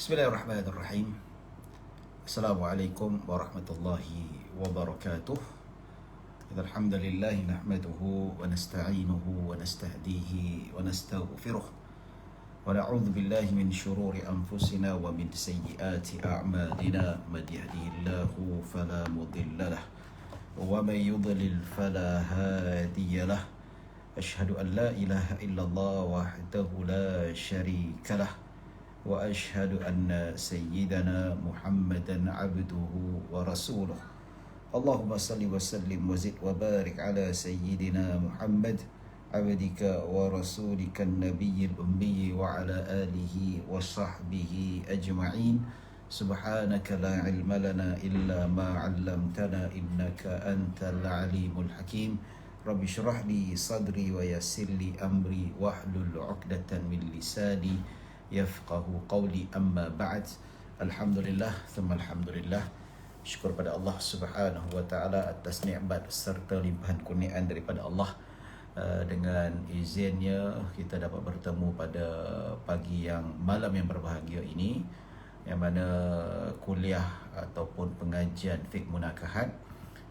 Bismillahirrahmanirrahim. Assalamualaikum warahmatullahi wabarakatuh. Alhamdulillah nahmaduhu wa nasta'inuhu wa nastahdihi wa nastaghfiruh. Wa na'udzu billahi min syururi anfusina wa min sayyiati a'malina. Man yahdihillahu fala mudilla lahu wa man yudlil fala hadiya lahu. Asyhadu an la ilaha illallah wahdahu la syarika lahu wa asyhadu anna sayyidana Muhammadan abduhu wa rasuluh. Allahumma salli wa sallim wa zid wa barik ala sayyidina Muhammad abdika wa rasulika an-nabiyyil ummi wa ala alihi wa sahbihi ajma'in. Subhanaka la ilma lana illa ma 'allamtana innaka antal alimul hakim. Rabbi shrah li sadri wa yassir li amri wahlul 'uqdatan min lisani yafqahu qawli. Amma ba'd. Alhamdulillah thumma alhamdulillah. Syukur pada Allah Subhanahu wa taala atas nikmat serta limpahan kurniaan daripada Allah. Dengan izinnya kita dapat bertemu pada pagi yang malam yang berbahagia ini, yang mana kuliah ataupun pengajian fiqh munakahat,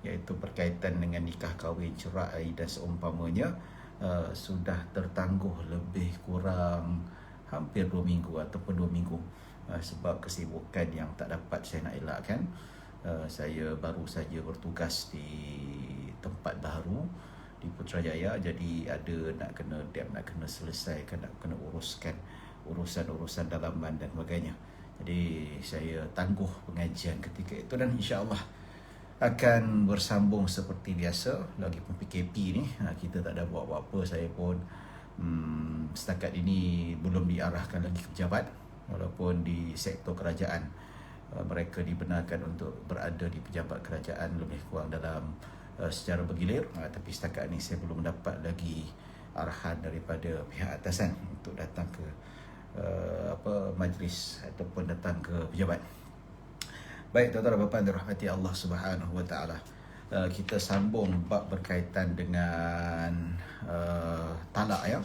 iaitu berkaitan dengan nikah kahwin, cerai dan seumpamanya, sudah tertangguh lebih kurang hampir 2 minggu ataupun 2 minggu, sebab kesibukan yang tak dapat saya nak elakkan. Saya baru saja bertugas di tempat baru di Putrajaya, jadi ada nak kena selesaikan, nak kena uruskan urusan-urusan dalaman dan sebagainya. Jadi saya tangguh pengajian ketika itu, dan insya-Allah akan bersambung seperti biasa. Lagipun PKP ni, kita tak ada buat apa-apa. Saya pun setakat ini belum diarahkan lagi ke pejabat, walaupun di sektor kerajaan mereka dibenarkan untuk berada di pejabat kerajaan lebih kurang dalam secara bergilir, tapi setakat ini saya belum dapat lagi arahan daripada pihak atasan untuk datang ke majlis ataupun datang ke pejabat. Baik, tuan-tuan dan puan-puan dirahmati Allah Subhanahu wa taala, kita sambung bab berkaitan dengan talak ya.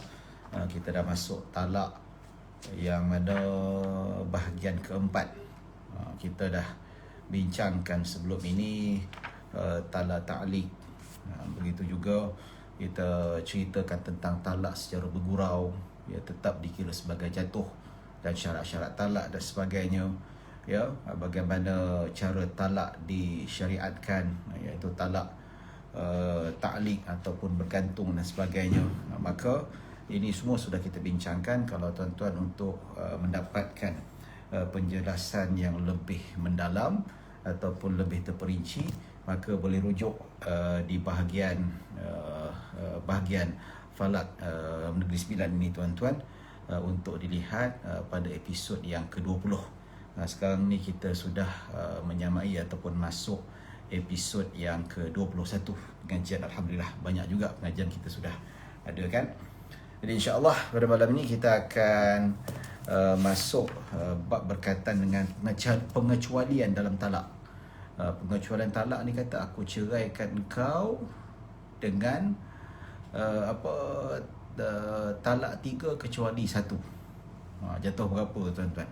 Kita dah masuk talak yang mana bahagian keempat. Kita dah bincangkan sebelum ini talak ta'liq. Begitu juga kita ceritakan tentang talak secara bergurau, ia tetap dikira sebagai jatuh, dan syarat-syarat talak dan sebagainya. Ya, bagaimana cara talak disyariatkan, iaitu talak ta'liq ataupun bergantung dan sebagainya. Maka ini semua sudah kita bincangkan. Kalau tuan-tuan untuk mendapatkan penjelasan yang lebih mendalam ataupun lebih terperinci, maka boleh rujuk di bahagian Falak Negeri Sembilan ini tuan-tuan, untuk dilihat pada episod yang ke-20. Sekarang ni kita sudah menyamai ataupun masuk episod yang ke-21 pengajian. Alhamdulillah, banyak juga pengajian kita sudah ada kan. Jadi insya-Allah pada malam ini kita akan masuk bab berkaitan dengan pengecualian dalam talak. Pengecualian talak ni kata, aku ceraikan kau dengan talak 3 kecuali 1. Jatuh berapa tuan-tuan?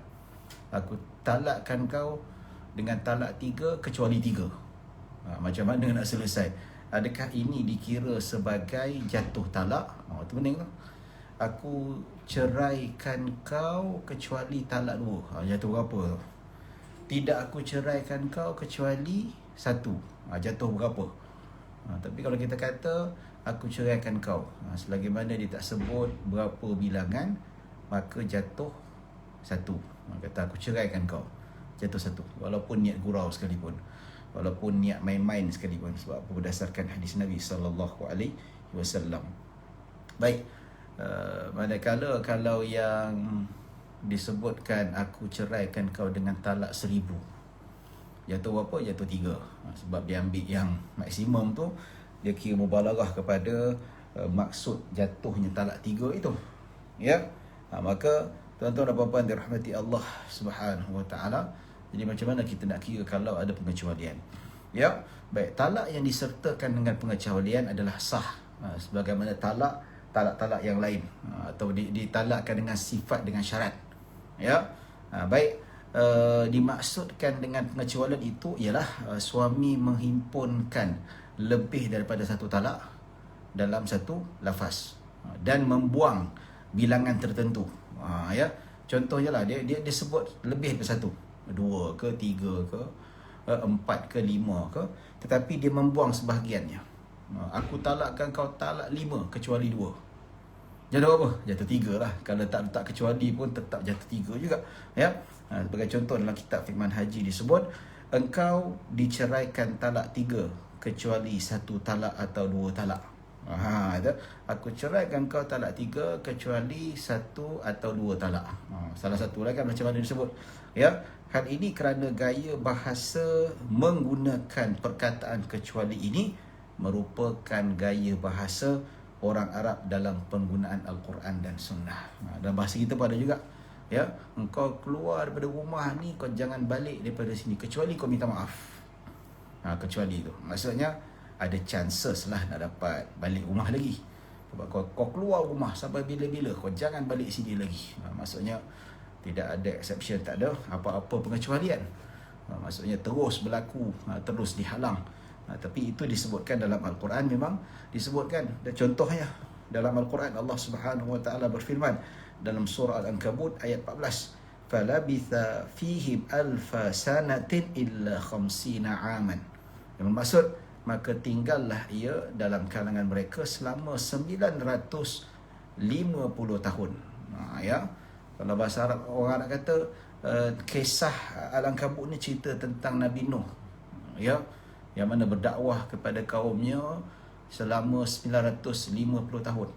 Aku talakkan kau dengan talak 3 kecuali 3. Macam mana nak selesai? Adakah ini dikira sebagai jatuh talak? Itu penting tu. Aku ceraikan kau kecuali talak 2. Jatuh berapa tu? Tidak, aku ceraikan kau kecuali 1. Jatuh berapa? Tapi kalau kita kata aku ceraikan kau, selagi mana dia tak sebut berapa bilangan, maka jatuh 1. Kata aku ceraikan kau, jatuh 1, walaupun niat gurau sekalipun, walaupun niat main-main sekalipun. Sebab berdasarkan hadis Nabi SAW. Baik, manakala kalau yang disebutkan aku ceraikan kau dengan talak 1000, jatuh berapa? Jatuh 3. Sebab dia ambil yang maksimum tu, dia kira mubalaghah kepada maksud jatuhnya talak 3 itu. Ya, maka tuan-tuan dan puan-puan dirahmati Allah Subhanahu wa taala, jadi macam mana kita nak kira kalau ada pengecualian? Ya, baik, talak yang disertakan dengan pengecualian adalah sah, sebagaimana talak-talak yang lain, atau ditalakkan dengan sifat, dengan syarat. Ya, baik, dimaksudkan dengan pengecualian itu ialah suami menghimpunkan lebih daripada satu talak dalam satu lafaz dan membuang bilangan tertentu. Ya, contohnya lah dia sebut lebih daripada satu, 2 ke 3 ke 4 ke 5 ke, tetapi dia membuang sebahagiannya. Aku talakkan kau talak 5 kecuali 2. Jatuh apa? Jatuh 3 lah. Kalau tak kecuali pun tetap jatuh 3 juga. Ya. Sebagai contoh dalam kitab Fiqh Haji disebut, engkau diceraikan talak 3 kecuali 1 talak atau 2 talak. Itu. Aku ceraikan kau talak 3 kecuali 1 atau 2 talak. Salah satu lah kan macam mana disebut. Ya. Hal ini kerana gaya bahasa menggunakan perkataan kecuali ini merupakan gaya bahasa orang Arab dalam penggunaan Al-Quran dan Sunnah. Dalam bahasa kita pada juga, ya, engkau keluar daripada rumah ni, kau jangan balik daripada sini kecuali kau minta maaf. Kecuali itu maksudnya ada chances lah nak dapat balik rumah lagi. Sebab kau keluar rumah sampai bila-bila, kau jangan balik sini lagi. Maksudnya tidak ada exception, tak ada apa-apa pengecualian. Maksudnya terus berlaku, terus dihalang. Tapi itu disebutkan dalam Al-Quran, memang disebutkan. Dan contohnya dalam Al-Quran Allah Subhanahu Wa Taala berfirman dalam surah Al-Ankabut ayat 14, falabitha fihim alfa sanatin illa khamsina aman. Yang bermaksud maka tinggallah ia dalam kalangan mereka selama 950 tahun. Ya. Kalau bahasa Arab, orang nak kata kisah Al-Ankabut ni cerita tentang Nabi Nuh, ya, yang mana berdakwah kepada kaumnya selama 950 tahun.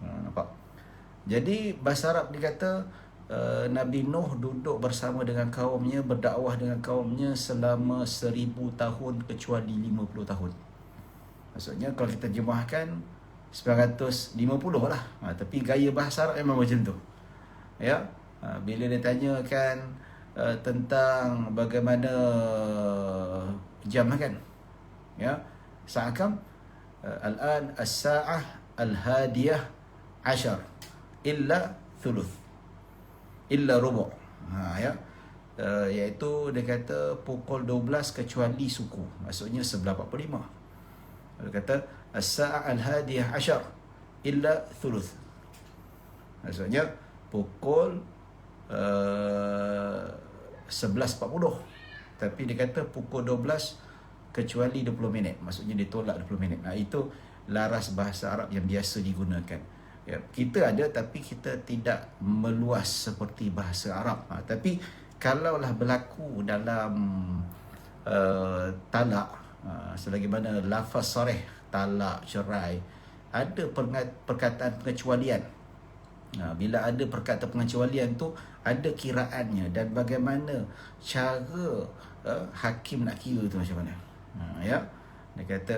Nampak? Jadi bahasa Arab dia kata Nabi Nuh duduk bersama dengan kaumnya, berdakwah dengan kaumnya selama 1000 tahun kecuali 50 tahun. Maksudnya kalau kita jemahkan 950 lah. Tapi gaya bahasa Arab memang macam tu. Ya, bila dia tanyakan tentang bagaimana jam kan, ya, sa'akam al-an as-sa'ah al-hadiyah 10 illa thuluth illa rubu'. Ya, iaitu dia kata pukul 12 kecuali suku, maksudnya 11:45. Dia kata as-sa'ah al-hadiyah 10 illa thuluth, maksudnya pukul 11:40. Tapi dia kata pukul 12 kecuali 20 minit. Maksudnya dia tolak 20 minit. Itu laras bahasa Arab yang biasa digunakan. Ya, kita ada tapi kita tidak meluas seperti bahasa Arab. Tapi kalaulah berlaku dalam talak, sebagaimana lafaz sarih, talak, cerai, ada perkataan pengecualian. Bila ada perkataan pengecualian tu ada kiraannya dan bagaimana cara hakim nak kira tu macam mana. Ya, dia kata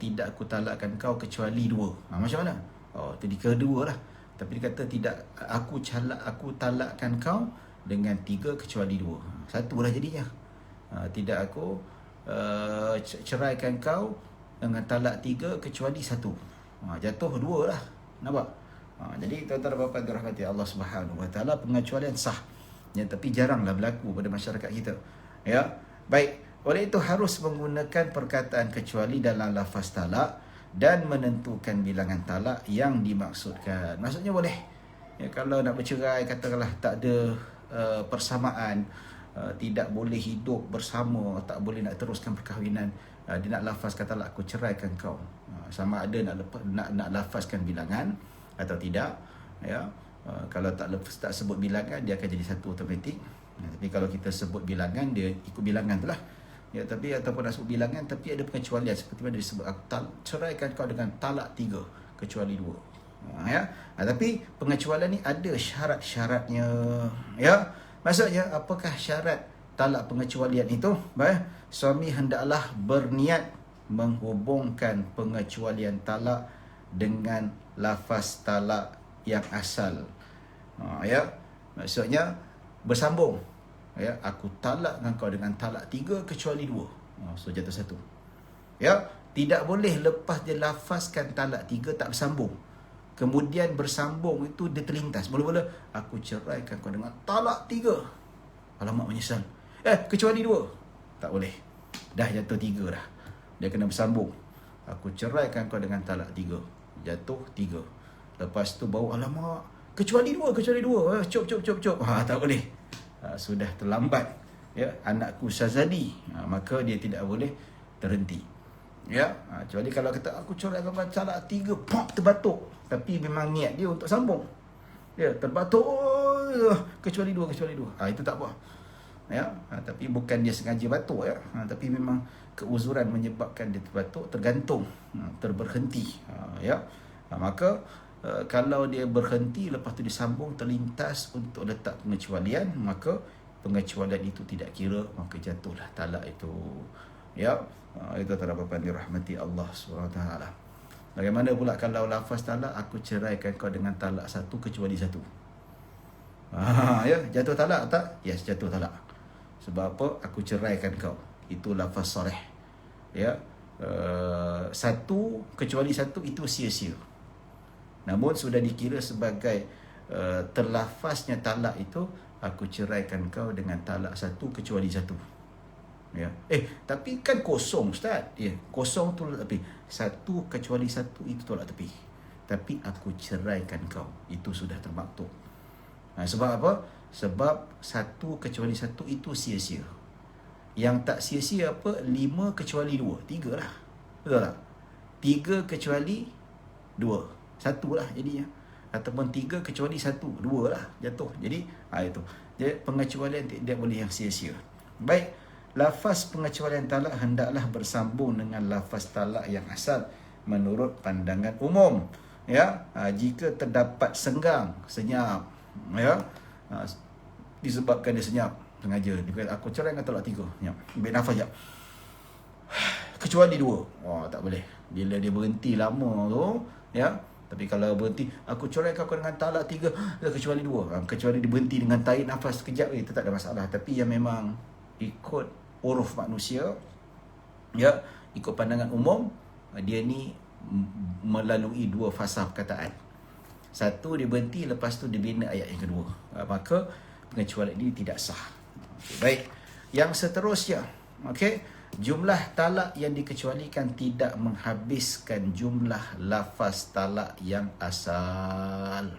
tidak aku talakkan kau kecuali 2. Macam mana? Tu dikira 2 lah. Tapi dia kata tidak, aku talakkan kau dengan 3 kecuali 2. 1 lah jadinya. Tidak aku ceraikan kau dengan talak 3 kecuali 1. Jatuh 2 lah. Nampak? Jadi tuan-tuan dan puan-puan dirahmati Allah Subhanahu Wa Taala, pengecualian sah, ya, tapi jaranglah berlaku pada masyarakat kita. Ya, baik. Oleh itu harus menggunakan perkataan kecuali dalam lafaz talak dan menentukan bilangan talak yang dimaksudkan. Maksudnya boleh, ya, kalau nak bercerai katakanlah tak ada persamaan, tidak boleh hidup bersama, tak boleh nak teruskan perkahwinan, dia nak lafazkan talak, aku ceraikan kau. Sama ada nak lafazkan bilangan atau tidak, ya. Kalau tak sebut bilangan, dia akan jadi 1 automatik. Tapi kalau kita sebut bilangan, dia ikut bilangan tu lah. Ya, tapi ataupun nak sebut bilangan tapi ada pengecualian seperti mana disebut, ceraikan kau dengan talak 3 kecuali 2. Ya. Tapi pengecualian ni ada syarat-syaratnya. Ya. Maksudnya apakah syarat talak pengecualian itu? Baik, suami hendaklah berniat menghubungkan pengecualian talak dengan lafaz talak yang asal. Ya, maksudnya bersambung. Ya, aku talakkan kau dengan talak 3 kecuali 2. So jatuh 1. Ya, tidak boleh lepas dia lafazkan talak 3 tak bersambung, kemudian bersambung itu dia terlintas. Mula-mula aku ceraikan kau dengan talak 3. Alamak, menyesal. Kecuali 2. Tak boleh. Dah jatuh 3 dah. Dia kena bersambung. Aku ceraikan kau dengan talak 3. Jatuh 3. Lepas tu baru, alamak, kecuali 2. Cop. Tak boleh. Sudah terlambat. Ya, anakku Syazali. Maka dia tidak boleh terhenti. Ya, kecuali kalau kata aku ceraikan kau talak 3, pop, terbatuk. Tapi memang niat dia untuk sambung. Ya, terbatuk. Kecuali 2. Itu tak apa. Ya, tapi bukan dia sengaja batuk ya. Tapi memang keuzuran menyebabkan dia terbatuk, tergantung, terberhenti. Ya. Maka kalau dia berhenti lepas tu disambung terlintas untuk letak pengecualian, maka pengecualian itu tidak kira, maka jatuhlah talak itu. Ya, itu terdapat dirahmati Allah SWT. Bagaimana pula kalau lafaz talak, aku ceraikan kau dengan talak 1 kecuali 1. Ya, jatuh talak tak? Yes, jatuh talak. Sebab apa? Aku ceraikan kau. Itu lafaz sarih. Ya, 1 kecuali 1 itu sia-sia. Namun sudah dikira sebagai terlafaznya talak itu, aku ceraikan kau dengan talak 1 kecuali 1. Ya. Tapi kan kosong, Ustaz. Ya, kosong tu tolak tepi. 1 kecuali 1 itu tolak tepi. Tapi aku ceraikan kau. Itu sudah termaktub. Sebab apa? Sebab 1 kecuali 1 itu sia-sia. Yang tak sia-sia apa? 5 kecuali 2. 3 lah. Betul tak? 3 kecuali 2. 1 lah jadinya. Ataupun 3 kecuali 1. 2 lah jatuh. Jadi, itu. Jadi, pengecualian tidak boleh yang sia-sia. Baik. Lafaz pengecualian talak hendaklah bersambung dengan lafaz talak yang asal menurut pandangan umum. Ya, jika terdapat senggang, senyap, ya, disebabkan dia senyap sengaja, dia kata aku cerai dengan talak 3, senyap, ambil nafas sekejap, kecuali 2, tak boleh. Bila dia berhenti lama tu, ya, tapi kalau berhenti, aku cerai kau dengan talak 3, kecuali 2, kecuali dia berhenti dengan tarik nafas sekejap, itu tak ada masalah. Tapi yang memang ikut uruf manusia, ya, ikut pandangan umum, dia ni melalui 2 fasa perkataan. 1 dia berhenti, lepas tu dia bina ayat yang kedua. Maka pengecualian ini tidak sah. Baik. Yang seterusnya, jumlah talak yang dikecualikan tidak menghabiskan jumlah lafaz talak yang asal.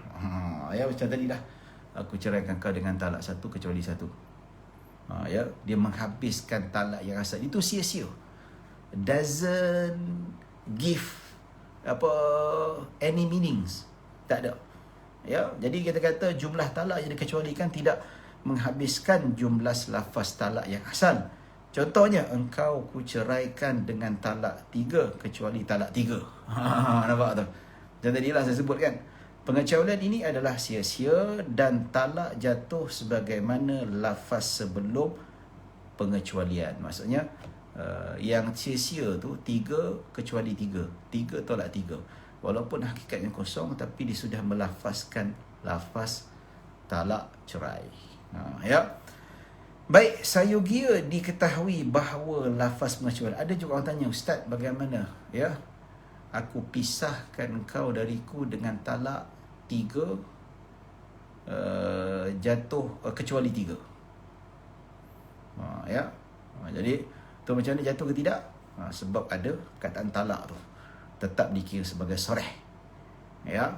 Ya, macam tadi dah. Aku ceraikan kau dengan talak 1 kecuali 1. Ya, dia menghabiskan talak yang asal. Itu sia-sia. Doesn't give any meanings. Tak ada. Ya, jadi kita kata jumlah talak yang dikecualikan tidak menghabiskan jumlah lafaz talak yang asal. Contohnya, engkau ku ceraikan dengan talak 3 kecuali talak 3. Nampak tu? Macam tadi lah saya sebutkan. Pengecualian ini adalah sia-sia dan talak jatuh sebagaimana lafaz sebelum pengecualian. Maksudnya, yang sia-sia tu 3 kecuali 3. 3 tolak 3. Walaupun hakikatnya kosong, tapi dia sudah melafazkan lafaz talak cerai. Ya. Baik, sayogia diketahui bahawa lafaz pengecualian. Ada juga orang tanya, Ustaz, bagaimana? Ya, aku pisahkan kau dariku dengan talak 3, jatuh kecuali 3. Ya. Jadi, tu macam mana jatuh ke tidak? Sebab ada perkataan talak tu. Tetap dikira sebagai soreh. Ya.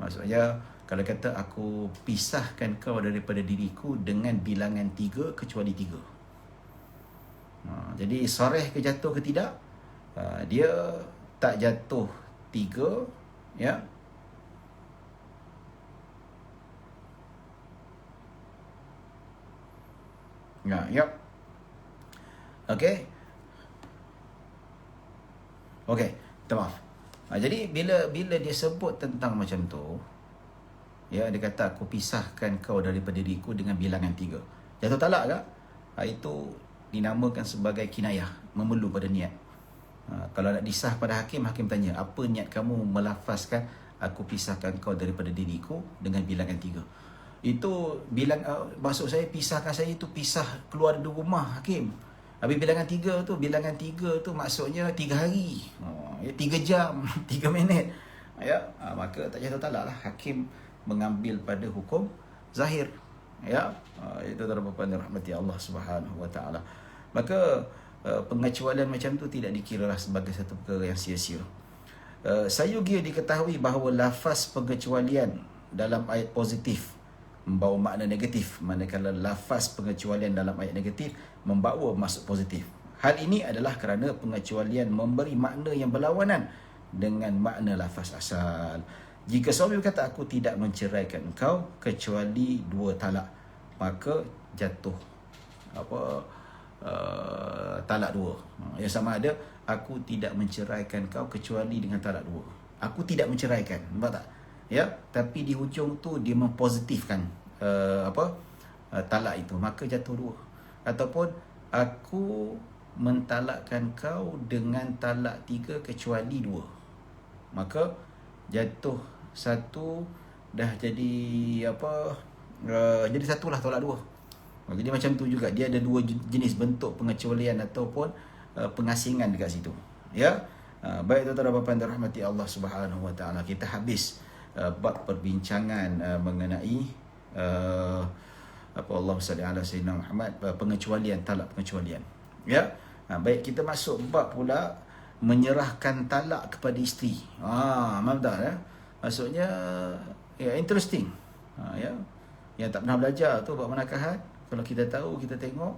Maksudnya, kalau kata aku pisahkan kau daripada diriku dengan bilangan 3 kecuali 3. Jadi soreh ke jatuh ke tidak? Dia tak jatuh 3, ya. Ya. Okey. Minta maaf. Jadi bila dia sebut tentang macam tu, ya, dia kata aku pisahkan kau daripada diriku dengan bilangan 3. Jatuh talak tak? Itu dinamakan sebagai kinayah, memerlu pada niat. Kalau nak disah pada hakim, hakim tanya, apa niat kamu melafazkan aku pisahkan kau daripada diriku dengan bilangan 3? Itu maksud saya pisahkan saya itu pisah keluar dari rumah, hakim. Habis bilangan 3 tu maksudnya 3 hari, 3 jam, 3 minit. Ya, maka tak jatuh talak lah. Hakim mengambil pada hukum zahir. Ya, itu terdapat rahmati Allah Subhanahu wa taala. Maka pengecualian macam tu tidak dikiralah sebagai satu perkara yang sia-sia. Sayugia diketahui bahawa lafaz pengecualian dalam ayat positif membawa makna negatif, manakala lafaz pengecualian dalam ayat negatif membawa maksud positif. Hal ini adalah kerana pengecualian memberi makna yang berlawanan dengan makna lafaz asal. Jika suami berkata, aku tidak menceraikan engkau kecuali 2 talak, maka jatuh talak 2. Yang sama ada, aku tidak menceraikan kau kecuali dengan talak 2. Aku tidak menceraikan, nampak tak? Ya, tapi di hujung tu dia mempositifkan talak itu, maka jatuh 2. Ataupun aku mentalakkan kau dengan talak 3 kecuali 2, maka jatuh 1, dah jadi jadi satulah talak 2. Jadi macam tu juga, dia ada 2 jenis bentuk pengecualian ataupun pengasingan dekat situ. Ya. Baik tuan-tuan dan puan-puan dirahmati Allah Subhanahu wa taala, kita habis bab perbincangan mengenai Allahumma salli ala sayyidina Muhammad, pengecualian, talak pengecualian. Ya. Baik, kita masuk bab pula menyerahkan talak kepada isteri. Mantap ya. Maksudnya ya, interesting. Ya. Yang tak pernah belajar tu bab menakahat, kalau kita tahu, kita tengok,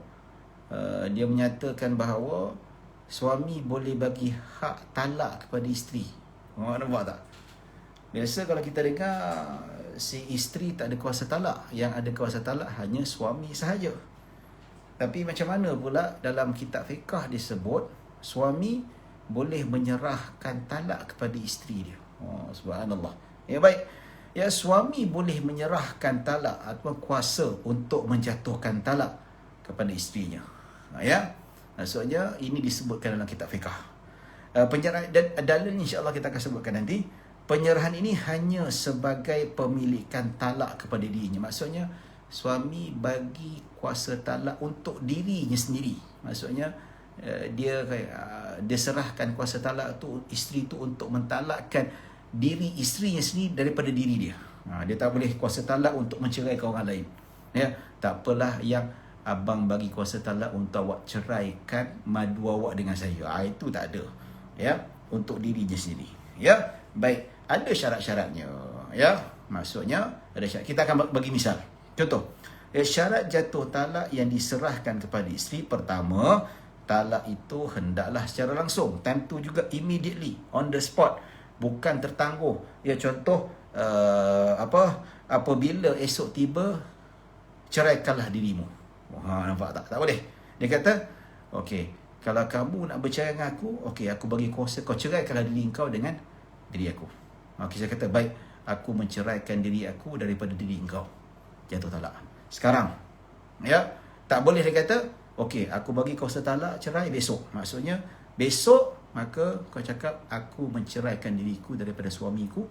dia menyatakan bahawa suami boleh bagi hak talak kepada isteri. Nampak tak? Biasa kalau kita dengar, si isteri tak ada kuasa talak, yang ada kuasa talak hanya suami sahaja. Tapi macam mana pula dalam kitab fiqah disebut suami boleh menyerahkan talak kepada isteri dia. Subhanallah. Ya, baik. Ya, suami boleh menyerahkan talak atau kuasa untuk menjatuhkan talak kepada isterinya. Ya. Maksudnya ini disebutkan dalam kitab fiqah. Penyerahan dan dalil insya-Allah kita akan sebutkan nanti. Penyerahan ini hanya sebagai pemilikan talak kepada dirinya. Maksudnya suami bagi kuasa talak untuk dirinya sendiri. Maksudnya dia serahkan kuasa talak tu isteri tu untuk mentalakkan diri isterinya sendiri daripada diri dia. Dia tak boleh kuasa talak untuk menceraikan orang lain. Ya, tak apalah yang abang bagi kuasa talak untuk awak ceraikan madu awak dengan saya. Itu tak ada. Ya, untuk dirinya sendiri. Ya, baik. Ada syarat-syaratnya. Ya, maksudnya ada syarat. Kita akan bagi misal. Contoh, syarat jatuh talak yang diserahkan kepada isteri. Pertama, talak itu hendaklah secara langsung, time tu juga immediately, on the spot, bukan tertangguh. Ya, contoh apabila esok tiba, ceraikanlah dirimu. Nampak tak? Tak boleh. Dia kata, okey, kalau kamu nak bercerai dengan aku, okey, aku bagi kuasa kau ceraikanlah diri kau dengan diri aku. Okey, saya kata, baik, aku menceraikan diri aku daripada diri engkau. Jatuh talak. Sekarang, ya, tak boleh dia kata, okey, aku bagi kuasa talak cerai besok. Maksudnya besok, maka kau cakap aku menceraikan diriku daripada suamiku.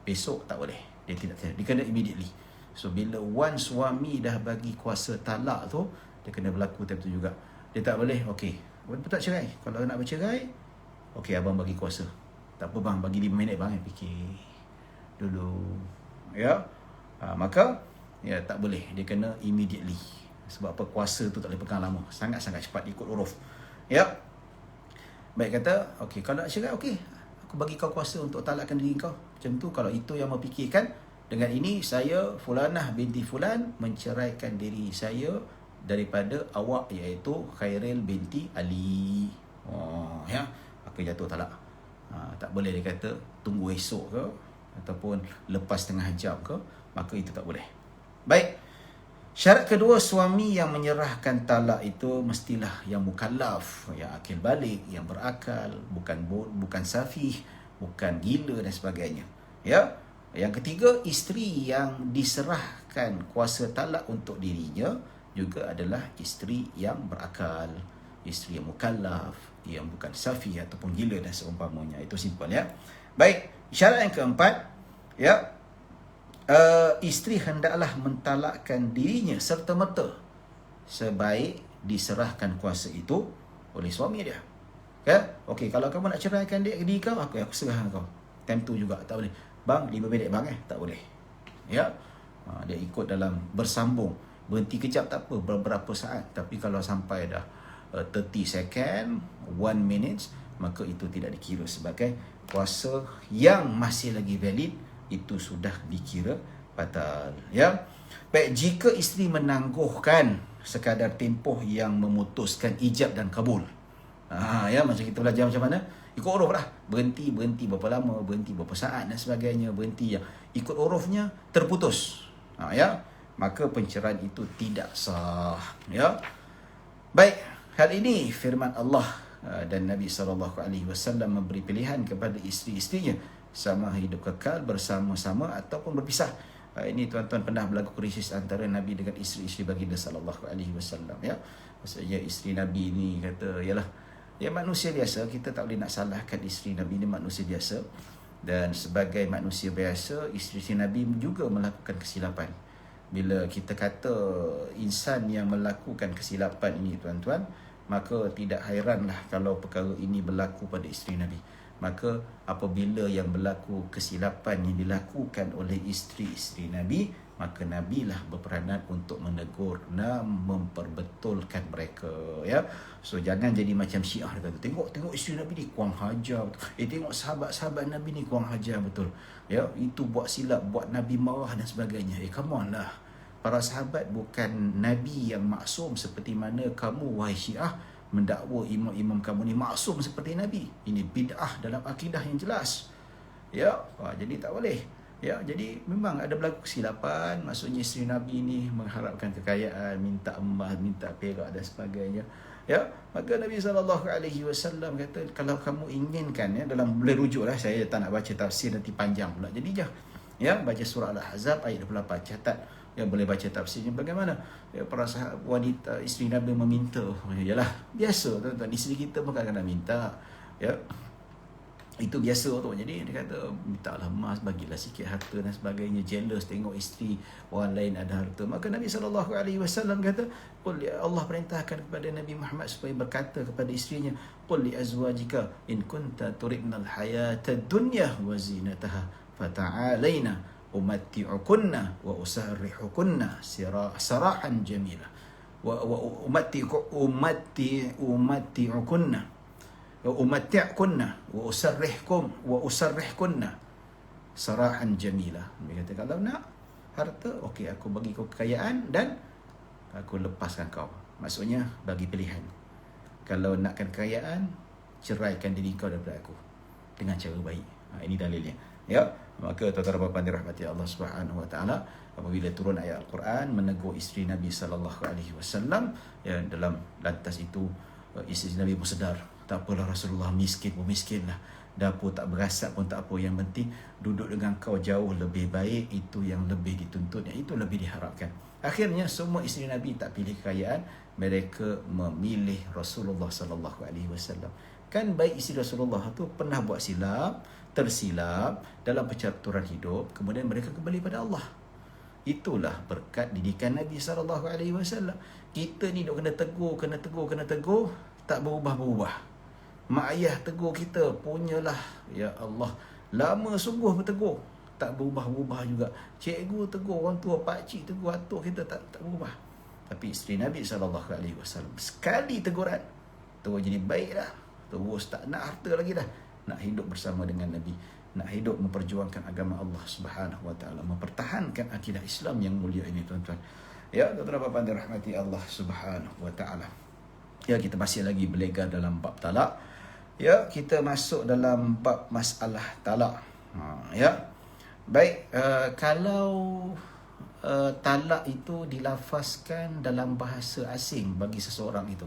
Besok tak boleh. Dia tidak. Dia kena immediately. So bila once suami dah bagi kuasa talak tu, dia kena berlaku time tu juga. Dia tak boleh, okey, abang tak cerai. Kalau nak bercerai, okey, abang bagi kuasa. Tak apa bang, bagi 5 minit bang, fikir dulu. Ya. Maka ya, tak boleh. Dia kena immediately. Sebab apa? Kuasa tu tak boleh pegang lama. Sangat-sangat cepat ikut uruf. Ya. Baik, kata, okey, kalau nak cerai, okey, aku bagi kau kuasa untuk talakkan diri kau. Macam tu, kalau itu yang memfikirkan, dengan ini saya Fulanah binti Fulan menceraikan diri saya daripada awak, iaitu Khairil binti Ali. Ya, aku jatuh talak. Tak boleh dia kata tunggu esok ke ataupun lepas setengah jam ke, maka itu tak boleh. Baik. Syarat kedua, suami yang menyerahkan talak itu mestilah yang mukallaf, yang akil balik, yang berakal, bukan safih, bukan gila dan sebagainya. Ya. Yang ketiga, isteri yang diserahkan kuasa talak untuk dirinya juga adalah isteri yang berakal, isteri yang mukallaf, yang bukan safih ataupun gila dan seumpamanya. Itu simple, ya. Baik, syarat yang keempat, ya, isteri hendaklah mentalakkan dirinya serta-merta sebaik diserahkan kuasa itu oleh suami dia. Ya? Okey, kalau kamu nak ceraikan diri kau, aku serahkan kau. Time tu juga tak boleh. Bang, 5 minit bang, tak boleh. Ya. Dia ikut dalam bersambung. Berhenti kejap tak apa, beberapa saat. Tapi kalau sampai dah 30 second, 1 minute, maka itu tidak dikira sebagai puasa yang masih lagi valid. Itu sudah dikira batal. Ya. Baik, jika isteri menangguhkan sekadar tempoh yang memutuskan ijab dan kabul. Ya, macam kita belajar macam mana? Ikut uruf lah. Berhenti berapa lama, berhenti berapa saat dan sebagainya. Berhenti yang ikut urufnya terputus. Ya. Maka penceraian itu tidak sah. Ya. Baik, hal ini firman Allah dan Nabi SAW memberi pilihan kepada isteri-isterinya sama hidup kekal bersama-sama ataupun berpisah. Ini tuan-tuan pernah berlaku krisis antara Nabi dengan isteri-isteri baginda SAW. Ya. Maksudnya isteri Nabi ni kata, yalah, ya manusia biasa, kita tak boleh nak salahkan isteri Nabi ni, manusia biasa. Dan sebagai manusia biasa, isteri Nabi juga melakukan kesilapan. Bila kita kata insan yang melakukan kesilapan ini tuan-tuan, maka tidak hairanlah kalau perkara ini berlaku pada isteri Nabi. Maka apabila yang berlaku kesilapan yang dilakukan oleh isteri-isteri Nabi, maka Nabi lah berperanan untuk menegur dan memperbetulkan mereka. Ya. So jangan jadi macam Syiah kata, tengok isteri Nabi ni kurang hajar betul. Tengok sahabat-sahabat Nabi ni kurang hajar betul. Ya, itu buat silap, buat Nabi marah dan sebagainya. Come on lah. Para sahabat bukan Nabi yang maksum seperti mana kamu wahai Syiah mendakwa imam-imam kamu ni maksum seperti Nabi. Ini bid'ah dalam akidah yang jelas. Ya, jadi tak boleh. Ya, jadi memang ada berlaku kesilapan. Maksudnya isteri Nabi ni mengharapkan kekayaan, minta emas, minta perak dan sebagainya. Ya, maka Nabi SAW kata, kalau kamu inginkan, ya, dalam boleh rujuk lah, saya tak nak baca tafsir nanti panjang pula. Jadi ya, baca surah Al-Ahzab ayat 28, catat. Ya, boleh baca tafsirnya bagaimana. Ya, para sahabat wanita isteri Nabi meminta. Yalah, biasa tuan-tuan, isteri kita pun kadang-kadang minta. Ya. Itu biasa tu. Jadi dia kata, mintalah emas, bagilah sikit harta dan sebagainya. Jealous tengok isteri orang lain ada harta. Maka Nabi SAW kata, Allah perintahkan kepada Nabi Muhammad supaya berkata kepada isterinya, qul li azwajika in kunta turidnal hayata dunya wa zinataha fata'alaina umatti'ukunna wa usarrihukunna sarahan jamila wa umatti'ukunna wa usarrihkunna sarahan jamila. Dia kata, kalau nak harta, okey, aku bagi kau kekayaan dan aku lepaskan kau. Maksudnya bagi pilihan. Kalau nakkan kekayaan, ceraikan diri kau daripada aku dengan cara baik. Ini dalilnya. Ya, maka tuan-tuan dan puan-puan dirahmati Allah Subhanahu wa taala, apabila turun ayat Al-Quran menegur isteri Nabi SAW, ya, dalam lantas itu isteri Nabi pun sedar, tak apalah Rasulullah, miskin pun miskin lah, dapur tak berasap pun tak apa, yang penting duduk dengan kau jauh lebih baik, itu yang lebih dituntut, yang itu lebih diharapkan. Akhirnya semua isteri Nabi tak pilih kekayaan, mereka memilih Rasulullah SAW. Kan baik isteri Rasulullah tu pernah buat silap, tersilap dalam percaturan hidup, kemudian mereka kembali pada Allah. Itulah berkat didikan Nabi SAW. Kita ni duk kena tegur, tak berubah-berubah. Mak ayah tegur kita, punyalah, ya Allah, lama sungguh bertegur, tak berubah-ubah juga. Cikgu tegur, orang tua, pakcik tegur, atuk kita tak berubah. Tapi isteri Nabi SAW, sekali teguran, terus jadi baik dah, terus tak nak harta lagi dah, nak hidup bersama dengan Nabi, nak hidup memperjuangkan agama Allah Subhanahu wa taala, mempertahankan akidah Islam yang mulia ini tuan-tuan. Ya, tuan-tuan dan puan-puan dirahmati Allah Subhanahu wa taala. Ya, kita masih lagi berlegar dalam bab talak. Ya, kita masuk dalam bab masalah talak. Ya. Baik, kalau talak itu dilafazkan dalam bahasa asing bagi seseorang itu.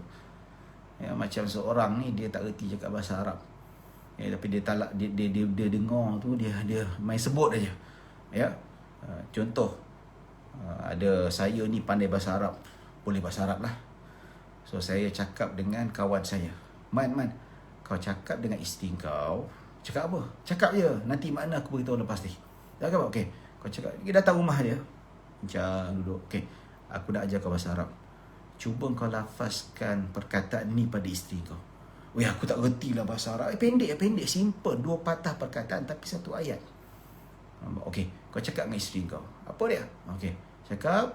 Ya, macam seorang ni dia tak reti cakap bahasa Arab. Ya, tapi dia talak, dia dengar tu, dia main sebut aja. Ya. Contoh, ada saya ni pandai bahasa Arab, boleh bahasa Arab lah. So saya cakap dengan kawan saya, Man, kau cakap dengan isteri kau, cakap apa? Cakap je, nanti makna aku beritahu lepas ni. Cakap apa? Okey, kau cakap, dia datang rumah dia, macam duduk, okey, aku nak ajar kau bahasa Arab, cuba kau lafazkan perkataan ni pada isteri kau. Weh, aku tak reti lah bahasa Arab. Pendek, simple, 2 patah perkataan tapi 1 ayat. Okey, Kau cakap dengan isteri kau. Apa dia? Okey. Cakap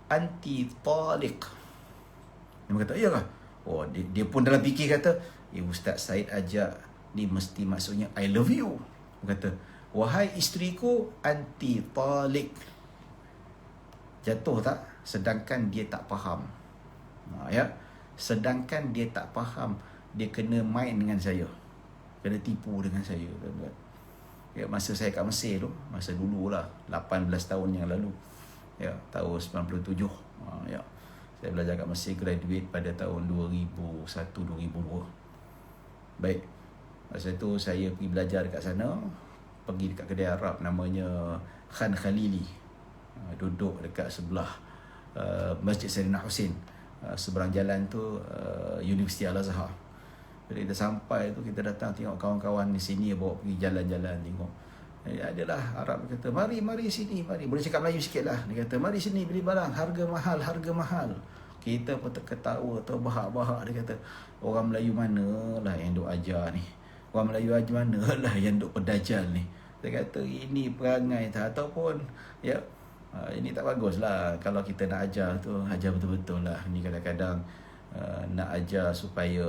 anti taliq. Dia kata, iya kah? Oh, dia pun dalam fikir kata, Ustaz Said ajak ni mesti maksudnya I love you. Dia kata, wahai isteriku anti taliq. Jatuh tak? Sedangkan dia tak faham. Ya. Sedangkan dia tak faham, dia kena main dengan saya. Kena tipu dengan saya. Ya, masa saya kat Mesir tu, masa dululah, 18 tahun yang lalu. Ya, tahun 97. Ya. Saya belajar kat Mesir, graduate pada tahun 2001-2002. Baik. Masa tu saya pergi belajar dekat sana, pergi dekat kedai Arab namanya Khan Khalili. Duduk dekat sebelah Masjid Sayyidina Husin. Seberang jalan tu Universiti Al-Azhar. Bila kita sampai tu, kita datang tengok kawan-kawan di sini bawa pergi jalan-jalan tengok. Adalah Arab kata, mari sini, mari. Boleh cakap Melayu sikit lah. Dia kata, mari sini beli barang, harga mahal. Kita pun terketawa, terbahak-bahak. Dia kata, orang Melayu mana lah yang duk ajar ni? Orang Melayu mana lah yang duk pedajal ni? Dia kata, ini perangai tak, ataupun ya, ini tak bagus lah. Kalau kita nak ajar tu, ajar betul-betul lah. Ni kadang-kadang nak ajar supaya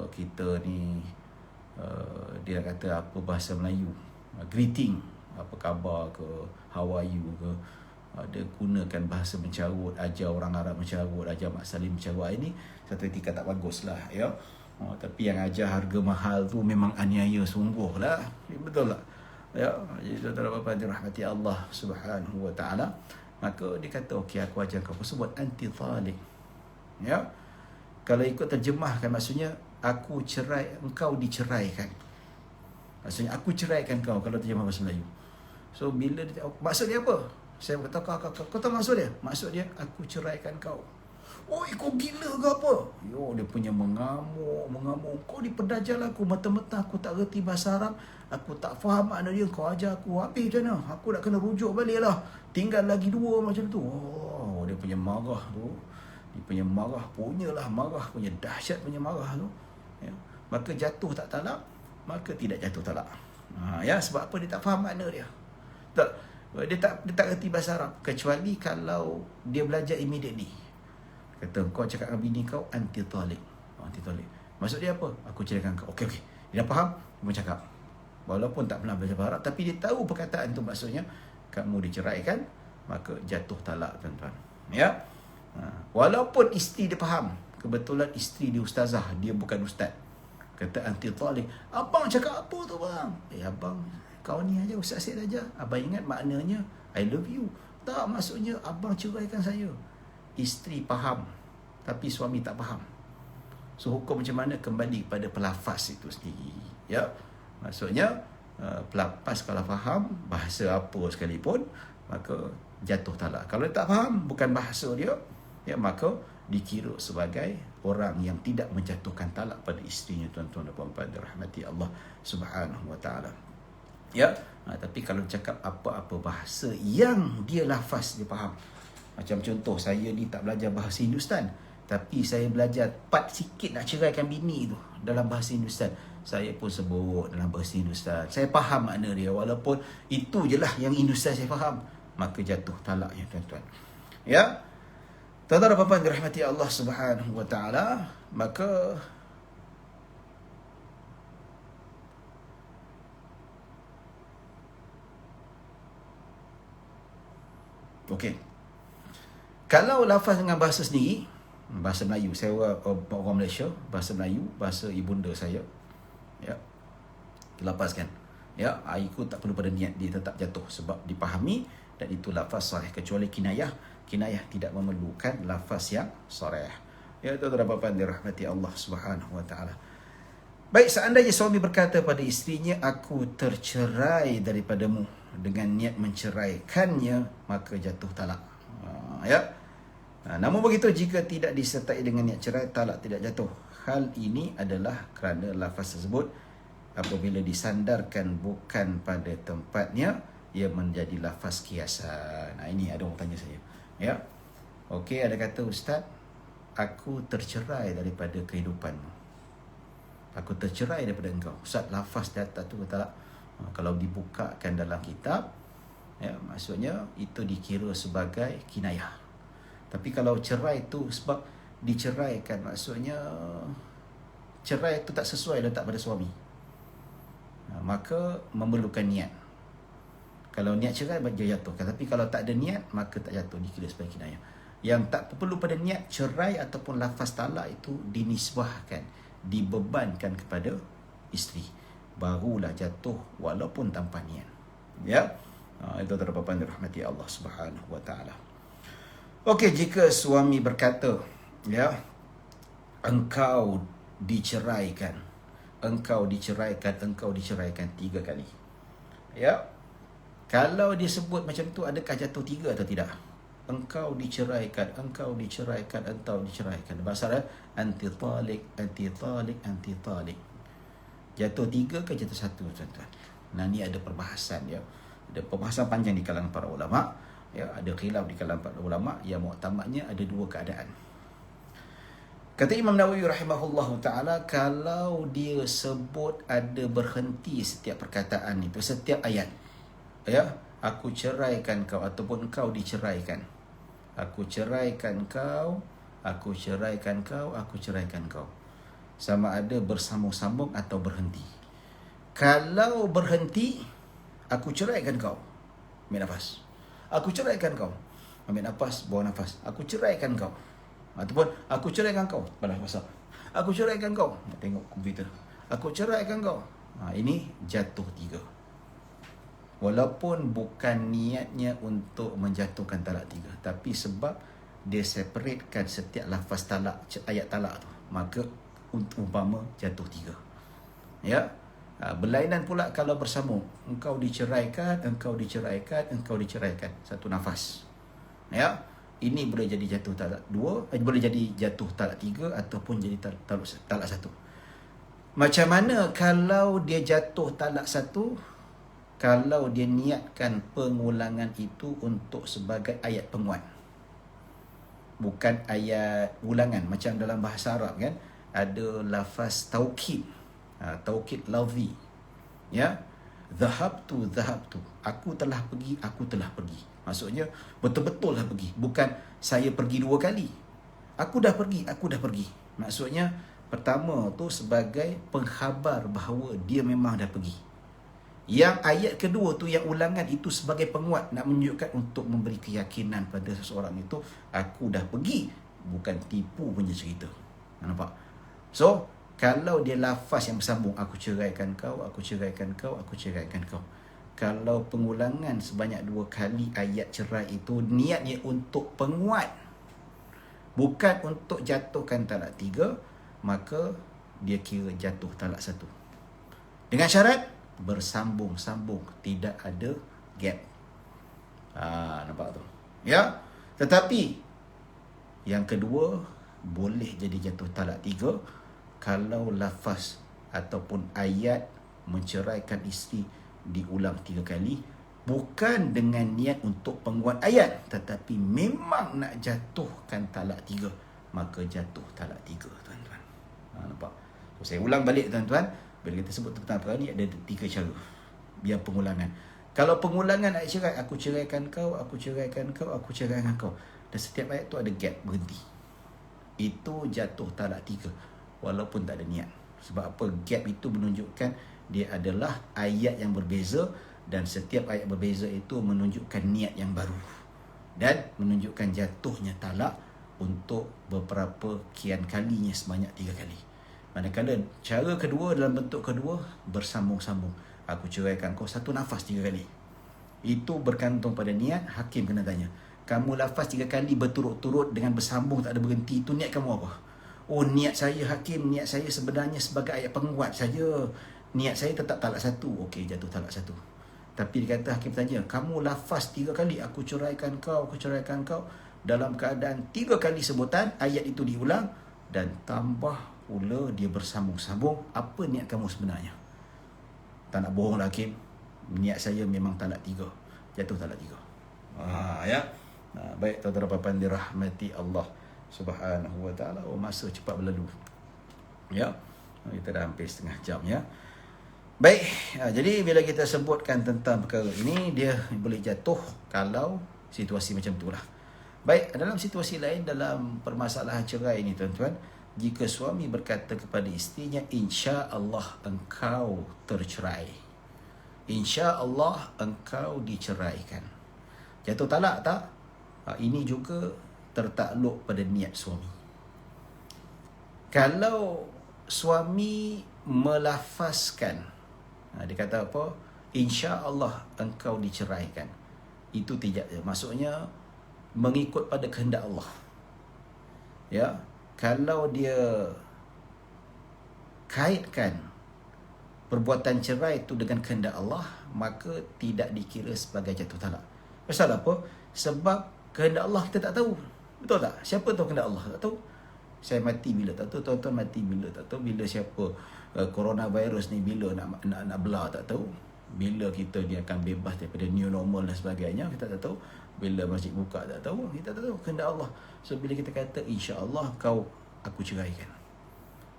kita ni dia kata apa bahasa Melayu, greeting, apa khabar ke, how are you ke, dia gunakan bahasa mencarut, ajar orang Arab mencarut, ajar Mak Salim mencarut. Ini satu etika tak bagus lah, ya. Tapi yang ajar harga mahal tu memang aniaya sungguh lah. Betul tak? Ya, jadi saudara-saudara dirahmati Allah Subhanahu wa taala, maka dia kata, okey, aku ajar kau sebut anti taliq. Ya. Kalau ikut terjemahkan, maksudnya aku cerai, engkau diceraikan. Maksudnya aku ceraikan kau, kalau terjemah bahasa Melayu. So bila dia, maksud dia apa? Saya kata, kau tahu maksud dia? Maksud dia, aku ceraikan kau. Oh, kau gila ke apa? Yo, dia punya mengamuk. Kau dipedajal aku, mata-mata aku tak reti bahasa Arab, aku tak faham makna dia, kau ajar aku, habis macam mana? Aku nak kena rujuk balik lah. Tinggal lagi 2 macam tu. Oh, dia punya marah tu. Dia punya marah, punya dahsyat punya marah tu. Ya. Maka jatuh tak talak, maka tidak jatuh talak. Ya, sebab apa? Dia tak faham makna dia. Tak, dia tak reti bahasa Arab, kecuali kalau dia belajar immediately. Kata, kau cakap dengan bini kau anti taliq. Maksud dia apa? Aku ceraikan kau. Okey. Dia dah faham, dia pun cakap. Walaupun tak pernah belajar bahasa Arab, tapi dia tahu perkataan tu maksudnya kamu diceraikan, maka jatuh talak, tuan-tuan. Ya. Walaupun isteri dia faham, kebetulan isteri dia ustazah, dia bukan ustaz. Kata anti taliq. Abang cakap apa tu bang? Abang, kau ni aja Ustaz Syed aja. Abang ingat maknanya I love you. Tak, maksudnya abang ceraikan saya. Isteri faham, tapi suami tak faham. So hukum macam mana? Kembali kepada pelafaz itu sendiri. Ya. Maksudnya pelafaz kalau faham bahasa apa sekalipun, maka jatuh talak. Kalau dia tak faham, bukan bahasa dia, ya, maka dikira sebagai orang yang tidak menjatuhkan talak pada isterinya, tuan-tuan dan puan-puan dirahmati Allah Subhanahu wa taala. Ya, tapi kalau cakap apa-apa bahasa yang dia lafaz dia faham. Macam contoh, saya ni tak belajar bahasa Hindustan, tapi saya belajar part sikit nak ceraikan bini tu dalam bahasa Hindustan. Saya pun sebut dalam bahasa Hindustan. Saya faham makna dia, walaupun itu je lah yang Hindustan saya faham, maka jatuh talaknya, tuan-tuan. Ya. Tuan-tuan dan puan-puan dirahmati Allah Subhanahu wa taala, maka okey. Kalau lafaz dengan bahasa sendiri, bahasa Melayu, saya orang Malaysia, bahasa Melayu, bahasa ibunda saya, ya, dilafazkan. Ya, aku tak perlu pada niat, dia tetap jatuh sebab dipahami, dan itu lafaz sahih. Kecuali kinayah tidak memerlukan lafaz yang sahih. Ya, tuan-tuan dan puan-puan dirahmati Allah Subhanahu wa taala. Baik, seandainya suami berkata pada isterinya, aku tercerai daripadamu, dengan niat menceraikannya, maka jatuh talak. Ya. Namun begitu, jika tidak disertai dengan niat cerai, talak tidak jatuh. Hal ini adalah kerana lafaz tersebut apabila disandarkan bukan pada tempatnya, ia menjadi lafaz kiasan. Ini ada orang tanya saya. Ya. Okey, ada kata, Ustaz, aku tercerai daripada kehidupanmu. Aku tercerai daripada engkau. Ustaz, lafaz data tu talak. Kalau dibukakan dalam kitab, Ya, maksudnya itu dikira sebagai kinayah. Tapi kalau cerai itu sebab diceraikan, maksudnya cerai itu tak sesuai letak pada suami, maka memerlukan niat. Kalau niat cerai dia jatuhkan, tapi kalau tak ada niat maka tak jatuh, dikira sebagai kinayah. Yang tak perlu pada niat, cerai ataupun lafaz talak itu dinisbahkan, dibebankan kepada isteri, barulah jatuh walaupun tanpa niat. Ya, itu terdapat dirahmati Allah Subhanahu wa taala. Okey, jika suami berkata, ya, engkau diceraikan 3 kali. Ya, kalau disebut macam tu, adakah jatuh 3 atau tidak? Engkau diceraikan. Bahasa Arab, anti talik. Jatuh 3 ke jatuh 1, tuan-tuan? Nah, ni ada perbahasan, ya. Ada perbahasan panjang di kalangan para ulama, ya, ada khilaf di kalangan para ulama. Yang muktamadnya ada 2 keadaan. Kata Imam Nawawi rahimahullahu taala, kalau dia sebut ada berhenti setiap perkataan itu, setiap ayat, ya, aku ceraikan kau ataupun kau diceraikan. Aku ceraikan kau. Sama ada bersambung-sambung atau berhenti. Kalau berhenti, aku ceraikan kau. Ambil nafas. Aku ceraikan kau. Ambil nafas, buang nafas. Aku ceraikan kau. Ataupun aku ceraikan kau. Balas basah. Aku ceraikan kau. Tengok komputer. Aku ceraikan kau. Ini jatuh 3. Walaupun bukan niatnya untuk menjatuhkan talak 3, tapi sebab dia separatekan setiap lafaz talak, ayat talak tu, maka umpama jatuh 3. Ya. Berlainan pula kalau bersambung. Engkau diceraikan. Satu nafas. Ya. Ini boleh jadi jatuh talak 2, boleh jadi jatuh talak 3 ataupun jadi talak 1. Macam mana kalau dia jatuh talak 1? Kalau dia niatkan pengulangan itu untuk sebagai ayat penguat, bukan ayat ulangan. Macam dalam bahasa Arab kan, ada lafaz taukid, taukid lafzi, ya, dhahabtu, aku telah pergi. Maksudnya betul-betul lah pergi, bukan saya pergi 2 kali. Aku dah pergi. Maksudnya pertama tu sebagai pengkhabar bahawa dia memang dah pergi. Yang ayat kedua tu, yang ulangan itu, sebagai penguat, nak menunjukkan untuk memberi keyakinan pada seseorang itu, aku dah pergi, bukan tipu punya cerita. Nampak? So, kalau dia lafaz yang bersambung, aku ceraikan kau. Kalau pengulangan sebanyak 2 kali ayat cerai itu, niatnya untuk penguat, bukan untuk jatuhkan talak 3, maka dia kira jatuh talak 1. Dengan syarat bersambung-sambung, tidak ada gap. Nampak tu? Ya. Tetapi yang kedua boleh jadi jatuh talak 3 kalau lafaz ataupun ayat menceraikan isteri diulang 3 kali, bukan dengan niat untuk penguat ayat, tetapi memang nak jatuhkan talak 3, maka jatuh talak 3, tuan-tuan. Nampak? So, saya ulang balik, tuan-tuan. Bila kita sebut tentang perkara ni, ada 3 cara biar pengulangan. Kalau pengulangan ayat cerai, aku ceraikan kau. Dan setiap ayat tu ada gap, berhenti. Itu jatuh talak 3 walaupun tak ada niat. Sebab apa? Gap itu menunjukkan dia adalah ayat yang berbeza, dan setiap ayat berbeza itu menunjukkan niat yang baru dan menunjukkan jatuhnya talak untuk beberapa kian kalinya, sebanyak 3 kali. Manakala cara kedua, dalam bentuk kedua, bersambung-sambung. Aku ceraikan kau, satu nafas 3 kali. Itu bergantung pada niat. Hakim kena tanya, kamu lafaz 3 kali berturut-turut dengan bersambung, tak ada berhenti, itu niat kamu apa? Oh, niat saya, Hakim, niat saya sebenarnya sebagai ayat penguat saja. Niat saya tetap talak 1. Okey, jatuh talak 1. Tapi dia kata, Hakim tanya, kamu lafaz 3 kali, aku ceraikan kau. Dalam keadaan 3 kali sebutan, ayat itu diulang, dan tambah pula dia bersambung-sambung. Apa niat kamu sebenarnya? Tak nak bohong lah, Hakim. Niat saya memang talak 3. Jatuh talak 3. Ya. Baik, tuan-tuan dan puan dirahmati Allah Subhanahu wa taala. Masa cepat berlalu. Ya. Kita dah hampir setengah jam, ya. Baik, jadi bila kita sebutkan tentang perkara ini, dia boleh jatuh kalau situasi macam itulah. Baik, dalam situasi lain, dalam permasalahan cerai ini tuan-tuan, jika suami berkata kepada isterinya, insya Allah engkau tercerai, insya Allah engkau diceraikan, jatuh talak tak? Ini juga tertakluk pada niat suami. Kalau suami melafazkan, dia kata apa? Insya Allah engkau diceraikan, itu tidak, maksudnya mengikut pada kehendak Allah. Ya, kalau dia kaitkan perbuatan cerai itu dengan kehendak Allah, maka tidak dikira sebagai jatuh talak. Pasal apa? Sebab kehendak Allah kita tak tahu. Betul tak? Siapa tahu kehendak Allah? Tak tahu. Saya mati bila tak tahu, tuan-tuan mati bila tak tahu, bila siapa coronavirus ni bila nak belah tak tahu, bila kita ni akan bebas daripada new normal dan sebagainya kita tak tahu, bila masjid buka tak tahu, kita tak tahu kehendak Allah. So bila kita kata insya-Allah aku ceraikan,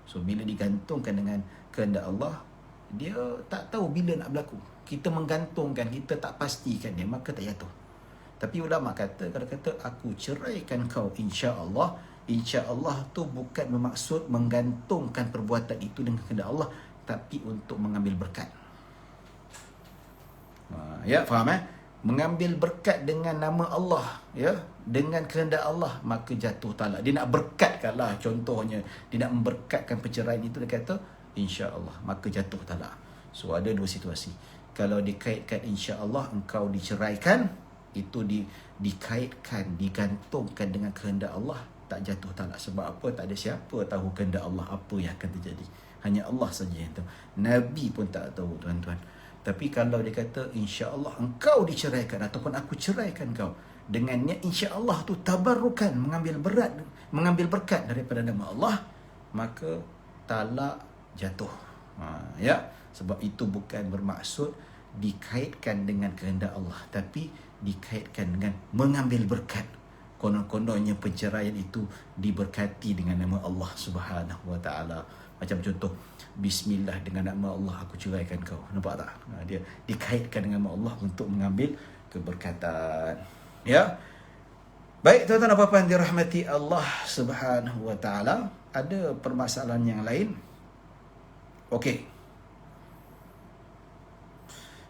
so bila digantungkan dengan kehendak Allah, dia tak tahu bila nak berlaku. Kita menggantungkan, kita tak pastikan dia, maka tak jatuh. Tapi ulama kata, kalau kata aku ceraikan kau insya-Allah, insya-Allah tu bukan bermaksud menggantungkan perbuatan itu dengan kehendak Allah, tapi untuk mengambil berkat. Ya, faham Mengambil berkat dengan nama Allah, ya, dengan kehendak Allah, maka jatuh talak. Dia nak berkatkanlah, contohnya dia nak memberkatkan perceraian itu, dia kata insya-Allah, maka jatuh talak. So ada dua situasi. Kalau dikaitkan insya-Allah engkau diceraikan, itu dikaitkan, digantungkan dengan kehendak Allah, tak jatuh talak. Sebab apa? Tak ada siapa tahu kehendak Allah apa yang akan terjadi. Hanya Allah saja yang tahu. Nabi pun tak tahu, tuan-tuan. Tapi kalau dia kata insya-Allah engkau diceraikan ataupun aku ceraikan kau, dengan niat insya-Allah tu tabarrukan, mengambil berkat daripada nama Allah, maka talak jatuh. Ya, sebab itu bukan bermaksud dikaitkan dengan kehendak Allah, tapi dikaitkan dengan mengambil berkat. Konon-kononnya perceraian itu diberkati dengan nama Allah Subhanahu Wa Taala. Macam contoh, bismillah, dengan nama Allah aku ceraikan kau. Nampak tak? Dia dikaitkan dengan nama Allah untuk mengambil keberkatan. Ya. Baik, tuan-tuan apa-apa yang dirahmati Allah Subhanahu Wa Taala, ada permasalahan yang lain. Okey.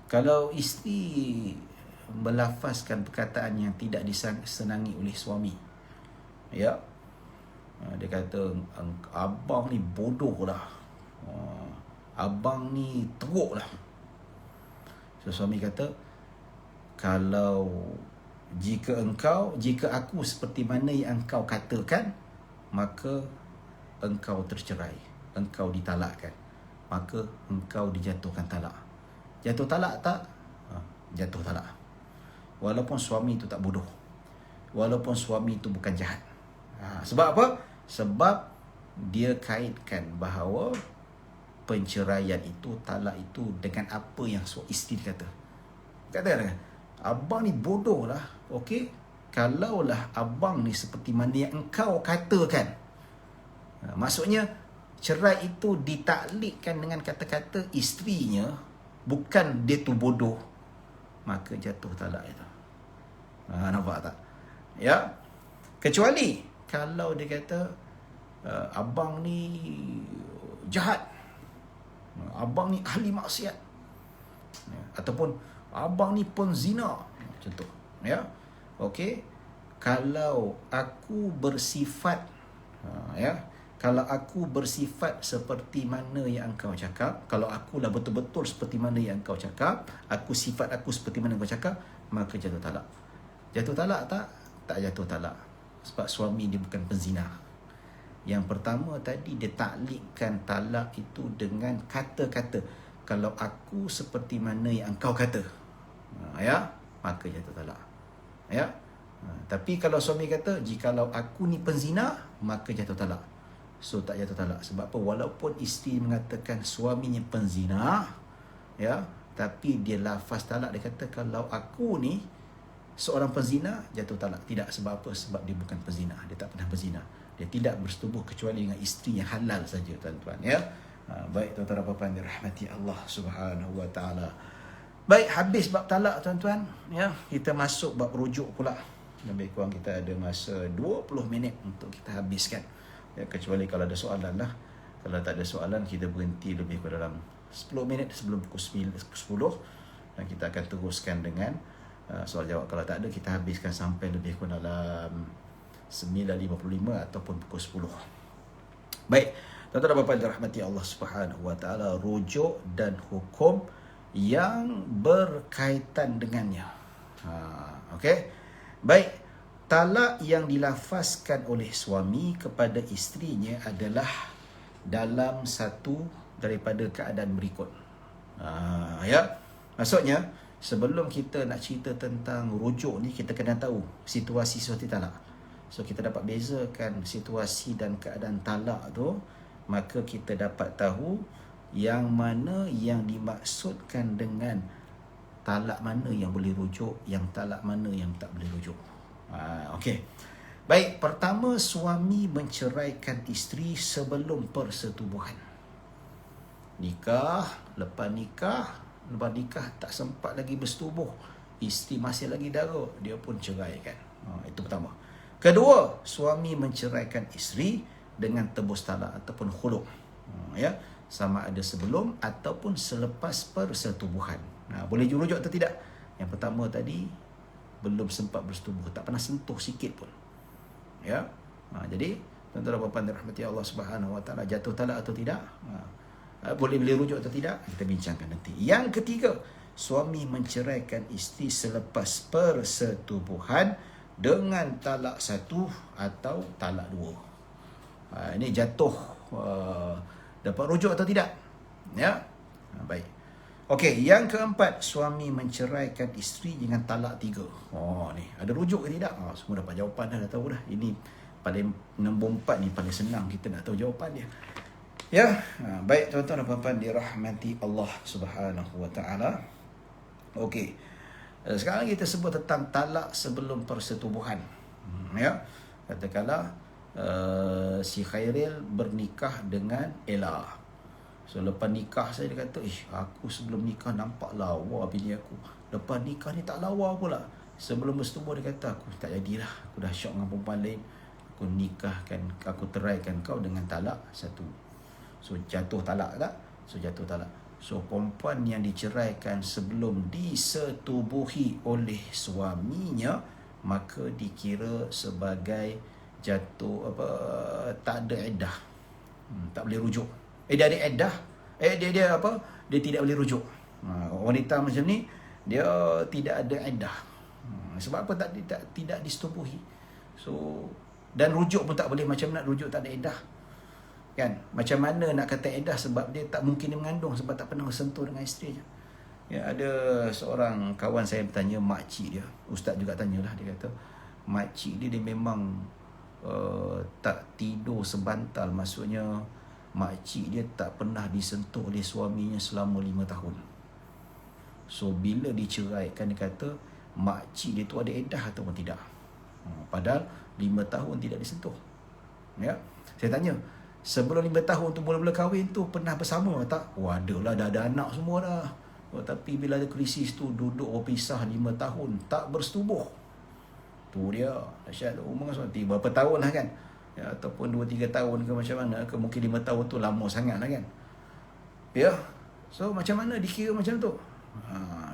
Kalau isteri melafazkan perkataan yang tidak disenangi oleh suami, ya, dia kata abang ni bodoh lah, abang ni teruk lah. So suami kata, kalau jika aku seperti mana yang engkau katakan, maka engkau tercerai, engkau ditalakkan, maka engkau dijatuhkan talak. Jatuh talak tak? Jatuh talak. Walaupun suami itu tak bodoh, walaupun suami itu bukan jahat. Sebab apa? Sebab dia kaitkan bahawa penceraian itu, talak itu dengan apa yang isteri kata. Katakan, abang ni bodoh lah. Okey, kalaulah abang ni seperti mana yang engkau katakan, maksudnya cerai itu ditaklikkan dengan kata-kata isterinya, bukan dia tu bodoh, maka jatuh talak itu. Nampak tak? Ya. Kecuali kalau dia kata abang ni jahat, abang ni ahli maksiat, ataupun abang ni penzina, contoh. Ya. Okey. Kalau aku bersifat, ya, kalau aku bersifat seperti mana yang engkau cakap, kalau akulah betul-betul seperti mana yang engkau cakap, sifat aku seperti mana engkau cakap, maka jatuh talak. Jatuh talak tak? Tak jatuh talak. Sebab suami dia bukan penzina. Yang pertama tadi, dia taklikkan talak itu dengan kata-kata, kalau aku seperti mana yang engkau kata, ya, maka jatuh talak. Ya. Tapi kalau suami kata, jikalau aku ni penzina, maka jatuh talak. So tak jatuh talak. Sebab apa? Walaupun isteri mengatakan suaminya penzina, ya, tapi dia lafaz talak, dia kata kalau aku ni seorang penzina, jatuh talak. Tidak. Sebab apa? Sebab dia bukan penzina. Dia tak pernah berzina. Dia tidak bersetubuh kecuali dengan isteri yang halal saja, tuan-tuan. Ya. Baik tuan-tuan dan puan dirahmati Allah Subhanahu wa taala. Baik, habis bab talak tuan-tuan, ya. Kita masuk bab rujuk pula. Lebih kurang kita ada masa 20 minit untuk kita habiskan. Ya, kecuali kalau ada soalan lah. Kalau tak ada soalan, kita berhenti lebih kurang dalam 10 minit sebelum pukul 10. Dan kita akan teruskan dengan soal jawab. Kalau tak ada, kita habiskan sampai lebih kurang dalam 9.55 ataupun pukul 10. Baik, tuan-tuan dan puan dirahmati Allah Subhanahu wa taala, rujuk dan hukum yang berkaitan dengannya. Okey. Baik, talak yang dilafazkan oleh suami kepada isterinya adalah dalam satu daripada keadaan berikut. Ya. Maksudnya, sebelum kita nak cerita tentang rujuk ni, kita kena tahu situasi seperti talak. So kita dapat bezakan situasi dan keadaan talak tu, maka kita dapat tahu yang mana yang dimaksudkan dengan talak mana yang boleh rujuk, yang talak mana yang tak boleh rujuk. Okey. Baik, pertama, suami menceraikan isteri sebelum persetubuhan. Nikah, lepas nikah tak sempat lagi bersetubuh, isteri masih lagi dara, dia pun ceraikan. Itu pertama. Kedua, suami menceraikan isteri dengan tebus talak ataupun khuluk. Ya, sama ada sebelum ataupun selepas persetubuhan. Boleh rujuk atau tidak? Yang pertama tadi belum sempat bersetubuh, tak pernah sentuh sikit pun. Ya. Jadi tuan-tuan dan puan dirahmati Allah Subhanahu wa taala, jatuh talak atau tidak? Boleh rujuk atau tidak? Kita bincangkan nanti. Yang ketiga, suami menceraikan isteri selepas persetubuhan dengan talak satu atau talak dua. Ini jatuh dapat rujuk atau tidak? Ya. Baik. Okey, yang keempat, suami menceraikan isteri dengan talak 3. Ni ada rujuk ke tidak? Semua dapat jawapan dah tahu dah. Ini paling nombor 4 ni paling senang kita nak tahu jawapan dia. Ya, baik tuan-tuan dan puan-puan dirahmati Allah Subhanahu wa taala. Okey. Sekarang kita sebut tentang talak sebelum persetubuhan. Ya. Katakanlah si Khairil bernikah dengan Ella. So lepas nikah saya, dia kata, aku sebelum nikah nampak lawa bini aku. Lepas nikah ni tak lawa pula. Sebelum bersetubuh dia kata, aku tak jadilah. Aku dah syok dengan perempuan lain. Aku nikahkan, aku teraikan kau dengan talak satu. So jatuh talak tak? So jatuh talak. So perempuan yang diceraikan sebelum disetubuhi oleh suaminya, maka dikira sebagai jatuh tak ada iddah. Tak boleh rujuk. Dia ada iddah. Dia tidak boleh rujuk. Wanita macam ni dia tidak ada iddah. Sebab apa? Tidak disetubuhi. So dan rujuk pun tak boleh. Macam nak rujuk tak ada iddah? Kan? Macam mana nak kata iddah, sebab dia tak mungkin dia mengandung sebab tak pernah bersentuh dengan isterinya. Ya, ada seorang kawan saya bertanya makcik dia. Ustaz juga tanyalah, dia kata makcik dia memang tak tidur sebantal. Maksudnya makcik dia tak pernah disentuh oleh suaminya selama 5 tahun. So bila diceraikan, dia kata makcik dia tu ada iddah ataupun tidak. Padahal 5 tahun tidak disentuh. Ya. Saya tanya, sebelum 5 tahun tu mula-mula kahwin tu pernah bersama tak? Adalah, dah ada anak semua dah. Tapi bila ada krisis tu, duduk berpisah 5 tahun tak bersetubuh. Tu dia dahsyat. Umur berapa tahun lah kan? Ya, ataupun 2-3 tahun ke macam mana ke, mungkin 5 tahun tu lama sangat lah kan. Ya. So macam mana dikira macam tu?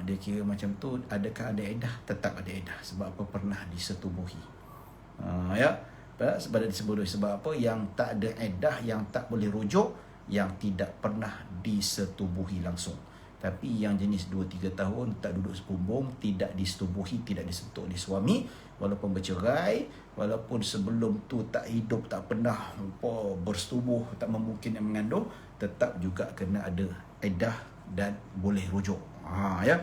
Dia kira macam tu, adakah ada iddah? Tetap ada iddah. Sebab apa? Pernah disetubuhi. Ya. Sebab disebut sebab apa? Yang tak ada iddah, yang tak boleh rujuk, yang tidak pernah disetubuhi langsung. Tapi yang jenis 2-3 tahun tak duduk sepumbung, tidak disetubuhi, tidak disentuh oleh suami, walaupun bercerai, walaupun sebelum tu tak hidup, tak pernah bersetubuh, tak memungkinkan mengandung, tetap juga kena ada iddah dan boleh rujuk. Ya.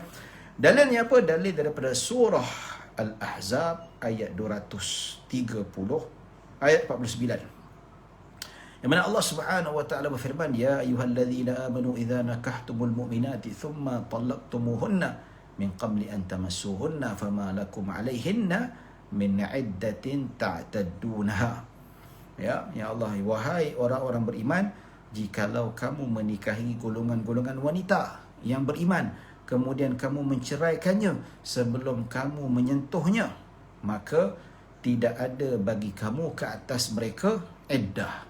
Dalilnya apa? Dalil daripada surah Al-Ahzab ayat 230, ayat 49. Yang mana Allah Subhanahu wa taala berfirman, ya ayyuhalladzina amanu idza nakahtumul mu'minati thumma talaqtumuhunna min qabli an tamassuhunna fama lakum 'alaihinna min 'iddatin ta'taddunaha. Ya Allah, wahai orang-orang beriman, jikalau kamu menikahi golongan-golongan wanita yang beriman, kemudian kamu menceraikannya sebelum kamu menyentuhnya, maka tidak ada bagi kamu ke atas mereka iddah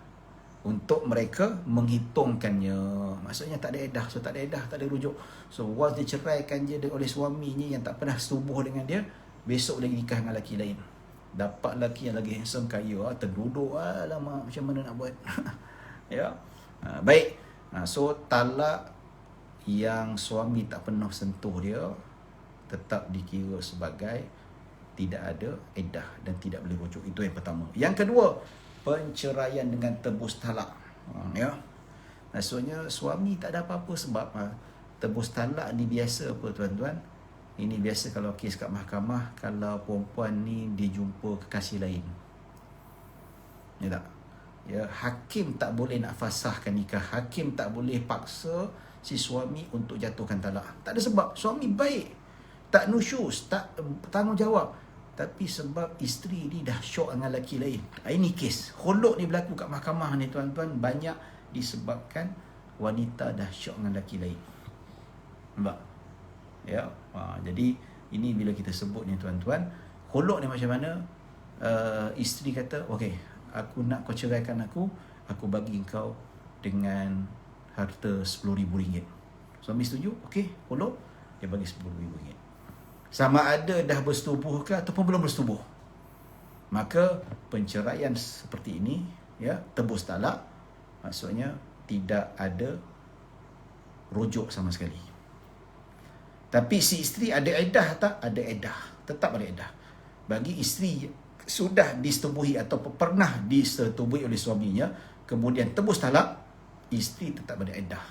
untuk mereka menghitungkannya. Maksudnya tak ada iddah. So tak ada iddah, tak ada rujuk. So once dia ceraikan je oleh suaminya yang tak pernah setubuh dengan dia, besok lagi nikah dengan lelaki lain, dapat lelaki yang lagi handsome, kaya, terduduk, alamak macam mana nak buat. Ya. Baik. So talak yang suami tak pernah sentuh dia tetap dikira sebagai tidak ada iddah dan tidak boleh rujuk. Itu yang pertama. Yang kedua, penceraian dengan tebus talak. Ya. Maksudnya suami tak ada apa-apa sebab tebus talak ni biasa apa tuan-tuan? Ini biasa kalau kes kat mahkamah, kalau perempuan ni dia jumpa kekasih lain. Ya tak? Ya, hakim tak boleh nak fasahkan nikah. Hakim tak boleh paksa si suami untuk jatuhkan talak. Tak ada sebab. Suami baik, tak nusyus, tak tanggungjawab. Tapi sebab isteri ni dah syok dengan lelaki lain. Ini kes. Khuluk ni berlaku kat mahkamah ni tuan-tuan, banyak disebabkan wanita dah syok dengan lelaki lain. Nampak? Ya. Jadi ini bila kita sebut ni tuan-tuan, khuluk ni macam mana? Isteri kata, okey, aku nak kau ceraikan aku bagi kau dengan harta RM10,000. Suami setuju? Okey, khuluk, dia bagi RM10,000. Sama ada dah bersetubuh ke ataupun belum bersetubuh. Maka penceraian seperti ini, ya, tebus talak, maksudnya tidak ada rujuk sama sekali. Tapi si isteri ada iddah tak? Ada iddah. Tetap ada iddah. Bagi isteri sudah disetubuhi atau pernah disetubuhi oleh suaminya, kemudian tebus talak, isteri tetap ada iddah.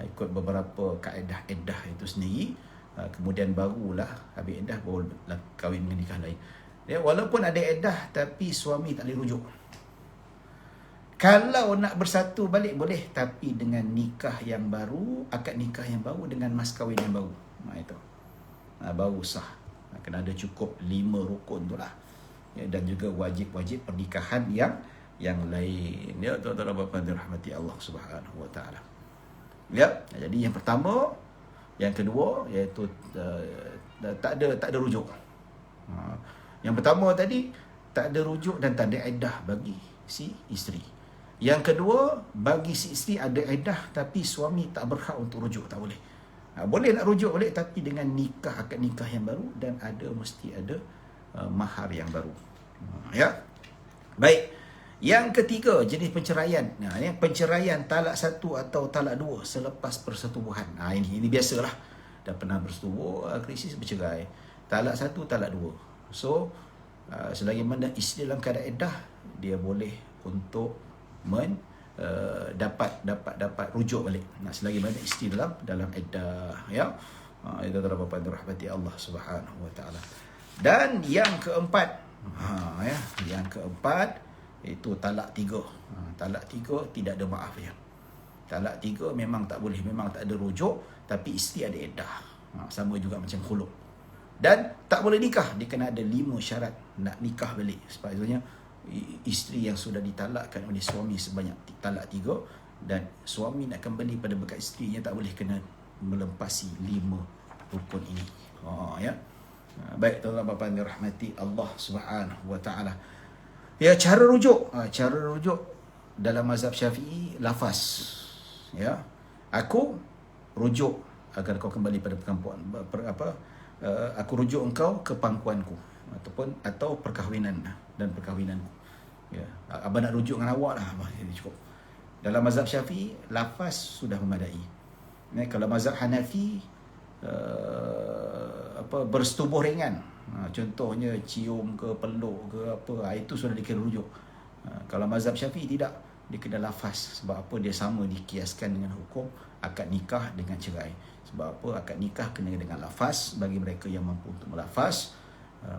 Ikut beberapa kaedah iddah itu sendiri. Kemudian barulah habis iddah, baru kahwin dengan nikah lain. Ya, walaupun ada iddah, tapi suami tak boleh rujuk. Kalau nak bersatu balik boleh, tapi dengan nikah yang baru, akad nikah yang baru dengan mas kahwin yang baru. Itu baru sah. Kena ada cukup 5 rukun tu lah. Ya, dan juga wajib-wajib pernikahan yang lain. Ya, tuan-tuan dan puan-puan dirahmati Allah Subhanahu wa taala. Ya, jadi yang pertama, yang kedua iaitu tak ada rujuk. Yang pertama tadi tak ada rujuk dan tak ada iddah bagi si isteri. Yang kedua, bagi si isteri ada iddah tapi suami tak berhak untuk rujuk, tak boleh. Boleh nak rujuk boleh, tapi dengan nikah, akad nikah yang baru, dan mesti ada mahar yang baru. Ya. Baik. Yang ketiga, jenis penceraian. Penceraian talak 1 atau talak 2 selepas persetubuhan. Ini biasalah. Dah pernah bersetubuh, krisis, bercerai. Talak 1, talak 2. So, selagi mana isteri dalam keadaan iddah, dia boleh untuk dapat rujuk balik. Selagi mana isteri dalam iddah, ya. Itu adalah bapa rahmati Allah Subhanahu wa taala. Dan yang keempat, yang keempat itu talak 3. Talak 3 tidak ada maaf ya. Talak 3 memang tak boleh, memang tak ada rujuk, tapi isteri ada iddah. Sama juga macam khuluk. Dan tak boleh nikah, dia kena ada 5 syarat nak nikah balik. Sebabnya isteri yang sudah ditalakkan oleh suami sebanyak talak 3, dan suami nak kembali pada bekas isterinya tak boleh kena melempasi 5 rukun ini. Ya. Baik, tuan-tuan bapa yang dirahmati Allah Subhanahu wa taala. Ya, cara rujuk. Cara rujuk dalam mazhab Syafi'i lafaz. Ya. Aku rujuk agar kau kembali pada perkampuan aku rujuk engkau ke pangkuanku atau perkahwinan dan perkahwinanku. Ya, abang nak rujuk dengan awak lah, ini cukup. Dalam mazhab Syafi'i lafaz sudah memadai. Kalau mazhab Hanafi bersetubuh ringan, contohnya cium ke peluk ke apa, itu sudah dikira rujuk. Kalau mazhab Syafi'i tidak, dia kena lafaz. Sebab apa? Dia sama dikiaskan dengan hukum akad nikah dengan cerai. Sebab apa? Akad nikah kena dengan lafaz bagi mereka yang mampu untuk melafaz,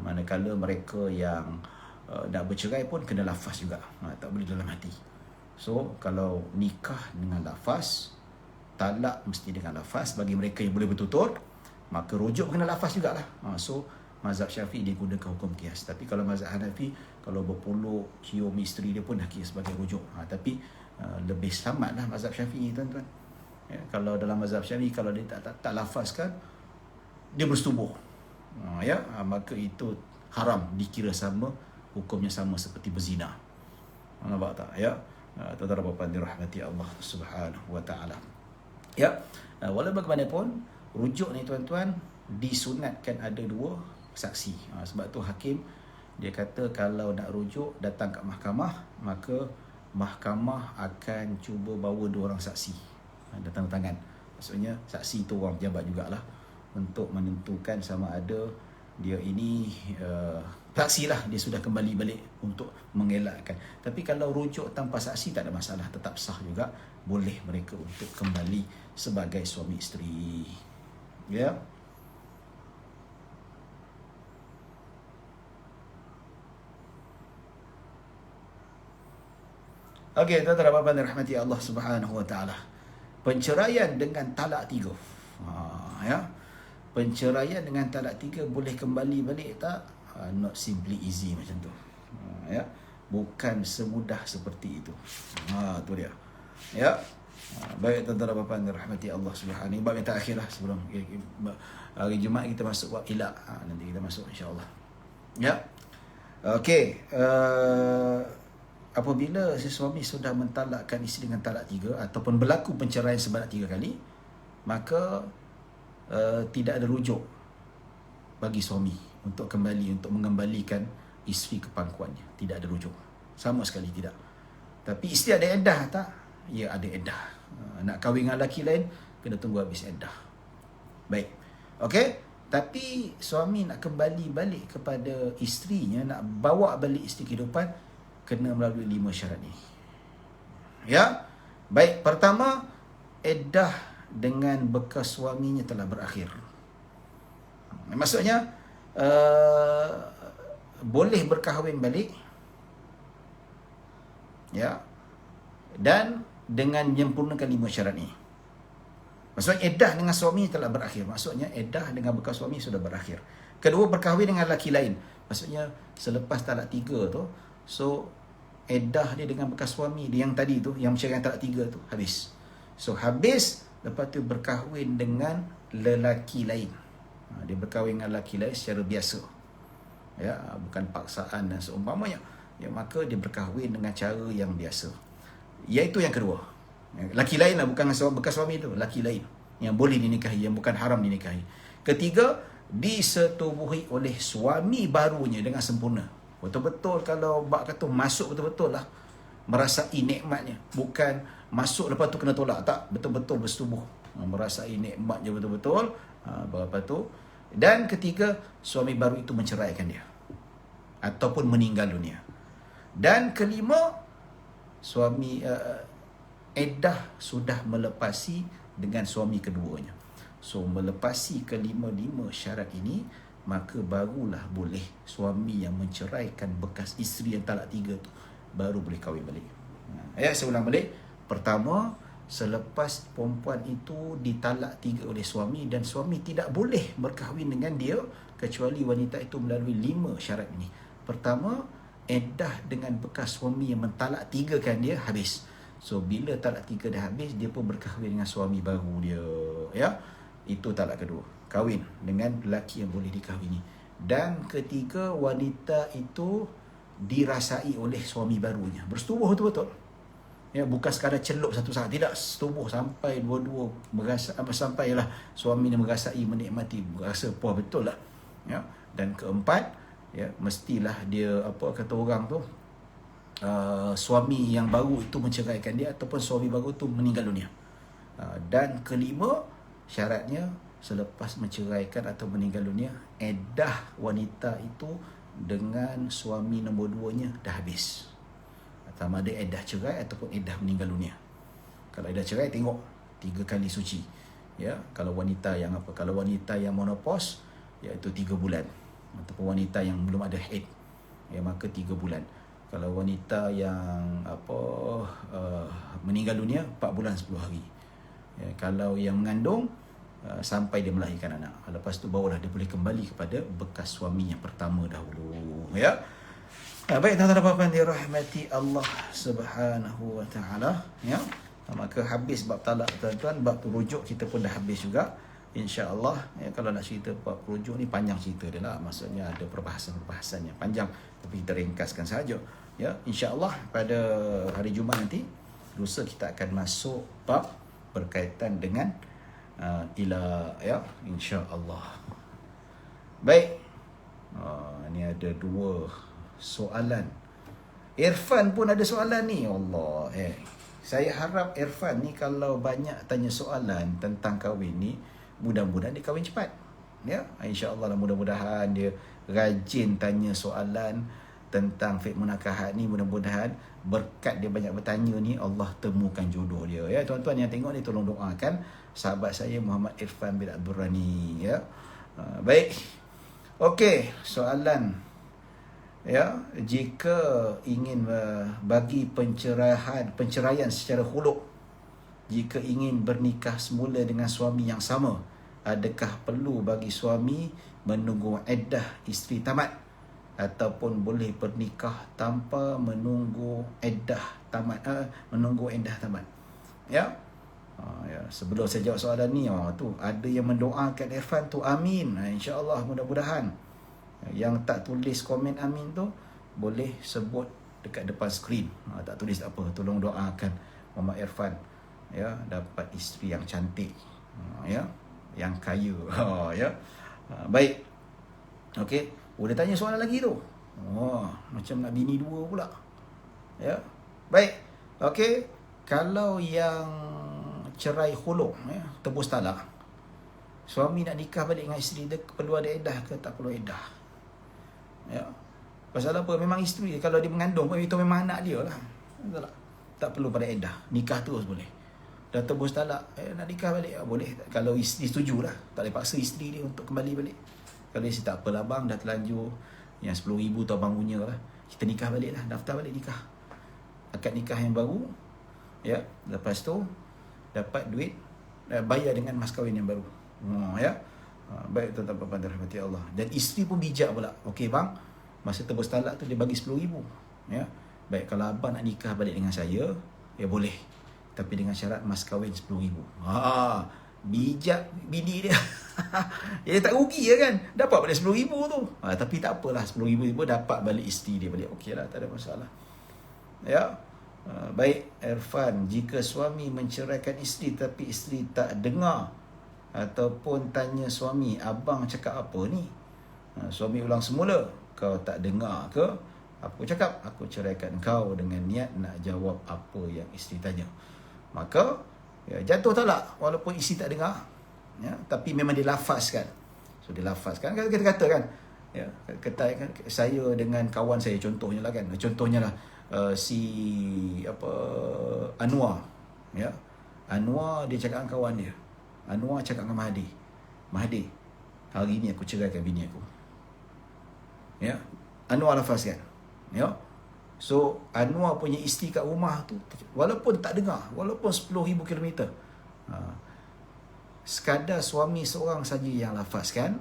manakala mereka yang nak bercerai pun kena lafaz juga, tak boleh dalam hati. So kalau nikah dengan lafaz, talak mesti dengan lafaz bagi mereka yang boleh bertutur, maka rujuk kena lafaz jugalah. So mazhab Syafi'i dia gunakan hukum qiyas. Tapi kalau mazhab Hanafi, kalau berpuluk cium isteri dia pun dah kira sebagai rujuk. Tapi lebih selamatlah mazhab Syafi'i, tuan-tuan. Ya, kalau dalam mazhab Syafi'i, kalau dia tak lafazkan, dia bersetubuh. Maka itu haram, dikira sama, hukumnya sama seperti berzina. Nampak tak? Ya. Tuan-tuan dan puan dirahmati Allah Subhanahu wa taala. Ya. Walau bagaimanapun, rujuk ni tuan-tuan disunatkan ada 2 saksi. Sebab tu hakim dia kata kalau nak rujuk datang kat mahkamah, maka mahkamah akan cuba bawa 2 orang saksi. Datang tangan. Maksudnya saksi tu orang pejabat jugalah untuk menentukan sama ada dia ini saksi lah, dia sudah kembali balik untuk mengelakkan. Tapi kalau rujuk tanpa saksi tak ada masalah, tetap sah juga, boleh mereka untuk kembali sebagai suami isteri. Ya. Okey, tuan-tuan dan puan-puan dirahmati Allah Subhanahu wa taala. Penceraian dengan talak 3. Ya. Penceraian dengan talak 3 boleh kembali balik tak? Not simply easy macam tu. Ya. Bukan semudah seperti itu. Tu dia. Ya. Baik, tuan-tuan dan puan-puan dirahmati Allah Subhanahu. Bab yang terakhir lah sebelum hari Jumaat kita masuk bab ilak. Nanti kita masuk insya-Allah. Ya. Okey, apabila si suami sudah mentalakkan isteri dengan talak 3 ataupun berlaku penceraian sebanyak 3 kali, maka tidak ada rujuk bagi suami untuk mengembalikan isteri ke pangkuannya. Tidak ada rujuk. Sama sekali tidak. Tapi isteri ada iddah tak? Ya, ada iddah. Nak kahwin dengan lelaki lain, kena tunggu habis iddah. Baik. Okey. Tapi suami nak kembali balik kepada isterinya, nak bawa balik isteri kehidupan, kena melalui 5 syarat ni. Ya. Baik, pertama, iddah dengan bekas suaminya telah berakhir. Maksudnya boleh berkahwin balik, ya, dan dengan menyempurnakan 5 syarat ni. Maksudnya iddah dengan suami telah berakhir. Maksudnya iddah dengan bekas suami sudah berakhir. Kedua, berkahwin dengan lelaki lain. Maksudnya selepas talak 3 tu, so iddah dia dengan bekas suami dia yang tadi tu, yang menceraikan talak 3 tu habis. So habis, lepas tu berkahwin dengan lelaki lain. Dia berkahwin dengan lelaki lain secara biasa. Ya, bukan paksaan dan seumpamanya. Ya, maka dia berkahwin dengan cara yang biasa. Iaitu yang kedua. Lelaki lain lah, bukan bekas suami tu, lelaki lain yang boleh dinikahi, yang bukan haram dinikahi. Ketiga, disetubuhi oleh suami barunya dengan sempurna. Betul-betul kalau bak kata masuk betul-betul lah, merasai nikmatnya. Bukan masuk lepas tu kena tolak. Tak, betul-betul bersetubuh, merasai nikmatnya betul-betul. Berapa tu. Dan ketiga, suami baru itu menceraikan dia ataupun meninggal dunia. Dan kelima, suami iddah sudah melepasi dengan suami keduanya. So melepasi kelima-lima syarat ini, maka barulah boleh suami yang menceraikan bekas isteri yang talak 3 tu baru boleh kahwin balik. Saya ulang balik. Pertama, selepas perempuan itu ditalak 3 oleh suami dan suami tidak boleh berkahwin dengan dia kecuali wanita itu melalui 5 syarat ini. Pertama, iddah dengan bekas suami yang mentalak 3 kan dia habis. So bila talak 3 dah habis, dia pun berkahwin dengan suami baru dia. Ya, itu talak kedua. Kahwin dengan lelaki yang boleh dikahwini. Dan ketiga, wanita itu dirasai oleh suami barunya. Bersetubuh betul-betul. Ya, bukan sekadar celup satu saat, tidak, setubuh sampai dua-dua merasa, sampailah suami ni merasai, menikmati, rasa puas betul lah. Ya. Dan keempat, ya, mestilah dia apa kata orang tu, suami yang baru itu menceraikan dia ataupun suami baru itu meninggal dunia. Dan kelima, syaratnya selepas menceraikan atau meninggal dunia, iddah wanita itu dengan suami nombor 2-nya dah habis. Sama ada iddah cerai ataupun iddah meninggal dunia. Kalau iddah cerai, tengok 3 kali suci. Ya, kalau wanita yang apa? Kalau wanita yang menopause, iaitu 3 bulan. Ataupun wanita yang belum ada haid, ya, maka 3 bulan. Kalau wanita yang meninggal dunia, 4 bulan 10 hari. Ya, kalau yang mengandung, sampai dia melahirkan anak. Lepas tu barulah dia boleh kembali kepada bekas suami yang pertama dahulu. Ya. Baik, tuan-tuan dan puan-puan dirahmati Allah Subhanahu wa taala, ya. Maka habis bab talak, tuan-tuan. Bab rujuk kita pun dah habis juga. InsyaAllah, ya, kalau nak cerita bab rujuk ni panjang cerita dia lah. Maksudnya ada perbahasan-perbahasan yang panjang, tapi kita ringkaskan saja. Ya, insya-Allah pada hari Jumaat nanti, lusa kita akan masuk bab berkaitan dengan ila, ya, insya-Allah. Baik. Ni ada 2 soalan. Irfan pun ada soalan ni. Allah. Saya harap Irfan ni kalau banyak tanya soalan tentang kahwin ni, mudah-mudahan dia kahwin cepat. Ya, insya-Allah lah, mudah-mudahan dia rajin tanya soalan tentang fiqh munakahat ni. Mudah-mudahan berkat dia banyak bertanya ni, Allah temukan jodoh dia. Ya, tuan-tuan yang tengok ni tolong doakan sahabat saya Muhammad Irfan bin Abdul Rani. Ya. Baik. Okey, soalan. Ya, jika ingin bagi penceraian secara khuluk, jika ingin bernikah semula dengan suami yang sama, adakah perlu bagi suami menunggu iddah isteri tamat, ataupun boleh bernikah tanpa menunggu iddah tamat? Ya. Ya, sebelum saya jawab soalan ni, tu ada yang mendoakan Irfan tu amin. Insya-Allah, mudah-mudahan. Yang tak tulis komen amin tu boleh sebut dekat depan skrin. Tak tulis tak apa, tolong doakan Muhammad Irfan, ya, dapat isteri yang cantik, ya, yang kaya. Ya. Baik. Okey, boleh tanya soalan lagi tu. Macam nak bini 2 pula. Ya. Baik. Okey, kalau yang cerai khuluk, ya, tebus talak, suami nak nikah balik dengan isteri dia, perlu ada iddah ke tak perlu iddah? Ya. Pasal apa? Memang isteri dia, kalau dia mengandung pun itu memang anak dia lah. Betul tak? Tak perlu pada iddah, nikah terus boleh. Dah tebus talak, nak nikah balik, boleh. Kalau isteri setuju lah, tak boleh paksa isteri dia untuk kembali balik. Kalau isteri tak apalah bang, dah terlanjur yang 10,000 tu abang punya lah, kita nikah balik lah, daftar balik nikah, akad nikah yang baru. Ya. Lepas tu dapat duit, bayar dengan mas kahwin yang baru. Ya. Baik, tuan-tuan dan puan-puan dirahmati Allah. Dan isteri pun bijak pula. Okey bang, masa tebus talak tu dia bagi 10,000. Ya. Baik, kalau abang nak nikah balik dengan saya, ya boleh. Tapi dengan syarat mas kahwin 10,000. Bijak bini dia. Dia tak rugi ya kan? Dapat balik 10,000 tu. Tapi tak apalah, 10,000 pun dapat balik isteri dia balik. Okey lah, tak ada masalah. Ya. Baik, Irfan, jika suami menceraikan isteri tapi isteri tak dengar ataupun tanya suami, abang cakap apa ni? Suami ulang semula, kau tak dengar ke? Aku cakap, aku ceraikan kau dengan niat nak jawab apa yang isteri tanya. Maka ya, jatuh talak walaupun isteri tak dengar. Ya, tapi memang dilafazkan. So dilafazkan, kita kata kan, ya, kata kan, saya dengan kawan saya, contohnya lah kan, contohnya lah si Anwar, ya, Anwar dia cakap dengan kawan dia, Anwar cakap dengan Mahdi, hari ni aku ceraikan bini aku. Ya, Anwar lafazkan. Ya. So Anwar punya isteri kat rumah tu, walaupun tak dengar, walaupun 10,000 kilometer, sekadar suami seorang saja yang lafazkan,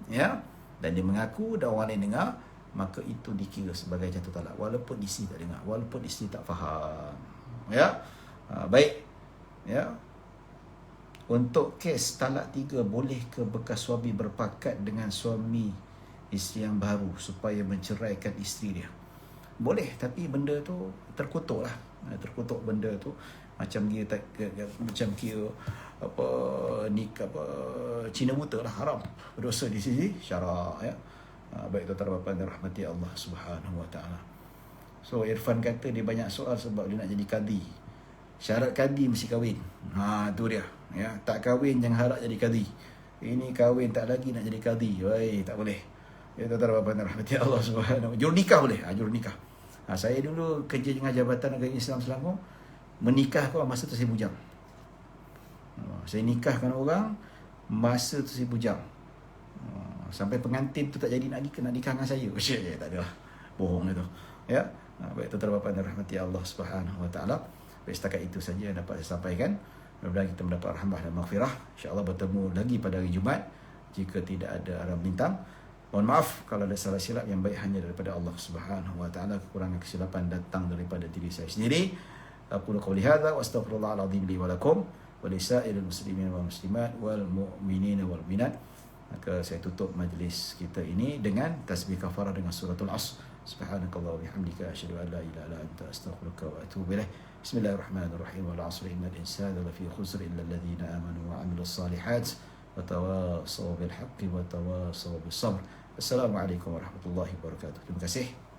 ya, dan dia mengaku dan orang lain dengar, maka itu dikira sebagai jatuh talak walaupun isteri tak dengar, walaupun isteri tak faham. Ya. Baik. Ya. Untuk kes talak 3, boleh ke bekas suami berpakat dengan suami isteri yang baru supaya menceraikan isteri dia? Boleh, tapi benda tu terkutuk lah. Terkutuk benda tu. Macam kira nikah Cina buta lah, haram, berdosa di sisi syarak. Ya. Baik, tuan-tuan dan puan rahmati Allah Subhanahu wa taala. So Irfan kata dia banyak soal sebab dia nak jadi kadi. Syarat kadi mesti kahwin. Tu dia. Ya, tak kahwin jangan harap jadi kadi. Ini kahwin tak lagi nak jadi kadi. Woi, tak boleh. Ya, tuan-tuan dan puan rahmati Allah Subhanahu. Jurun nikah boleh. Jurun nikah. Saya dulu kerja dengan Jabatan Negara Islam Selangor, menikah kau masa tu 1,000 jam. Saya nikahkan orang masa tu 1,000 jam. Sampai pengantin tu tak jadi nak nikah dengan saya. Tak ada lah. Bohong itu. Ya. Baik, tuan-tuan dan puan rahmati Allah Subhanahu wa taala. Baik, setakat itu saja yang dapat saya sampaikan. Mudah-mudahan kita mendapat rahmah dan maghfirah. InsyaAllah bertemu lagi pada hari Jumaat jika tidak ada aram bintang. Mohon maaf kalau ada salah silap, yang baik hanya daripada Allah Subhanahu wa taala. Kekurangan kesilapan datang daripada diri saya sendiri. Aku qouli hadza wa astaghfirullahal azim li wa lakum wa lisairil muslimin wal muslimat wal mu'minina wal mu'minat. Maka saya tutup majlis kita ini dengan tasbih kafarah dengan suratul Asr. Subhanakallah wa bihamdika asyhadu an la ilaha illa anta astaghfiruka wa atubu ilaik. Bismillahirrahmanirrahim. Wal 'asri innal insana lafi khusr illa alladhina amanu wa 'amilus salihat wa tawassaw bil haqqi wa tawassaw bis sabr. Assalamualaikum warahmatullahi wabarakatuh. Terima kasih.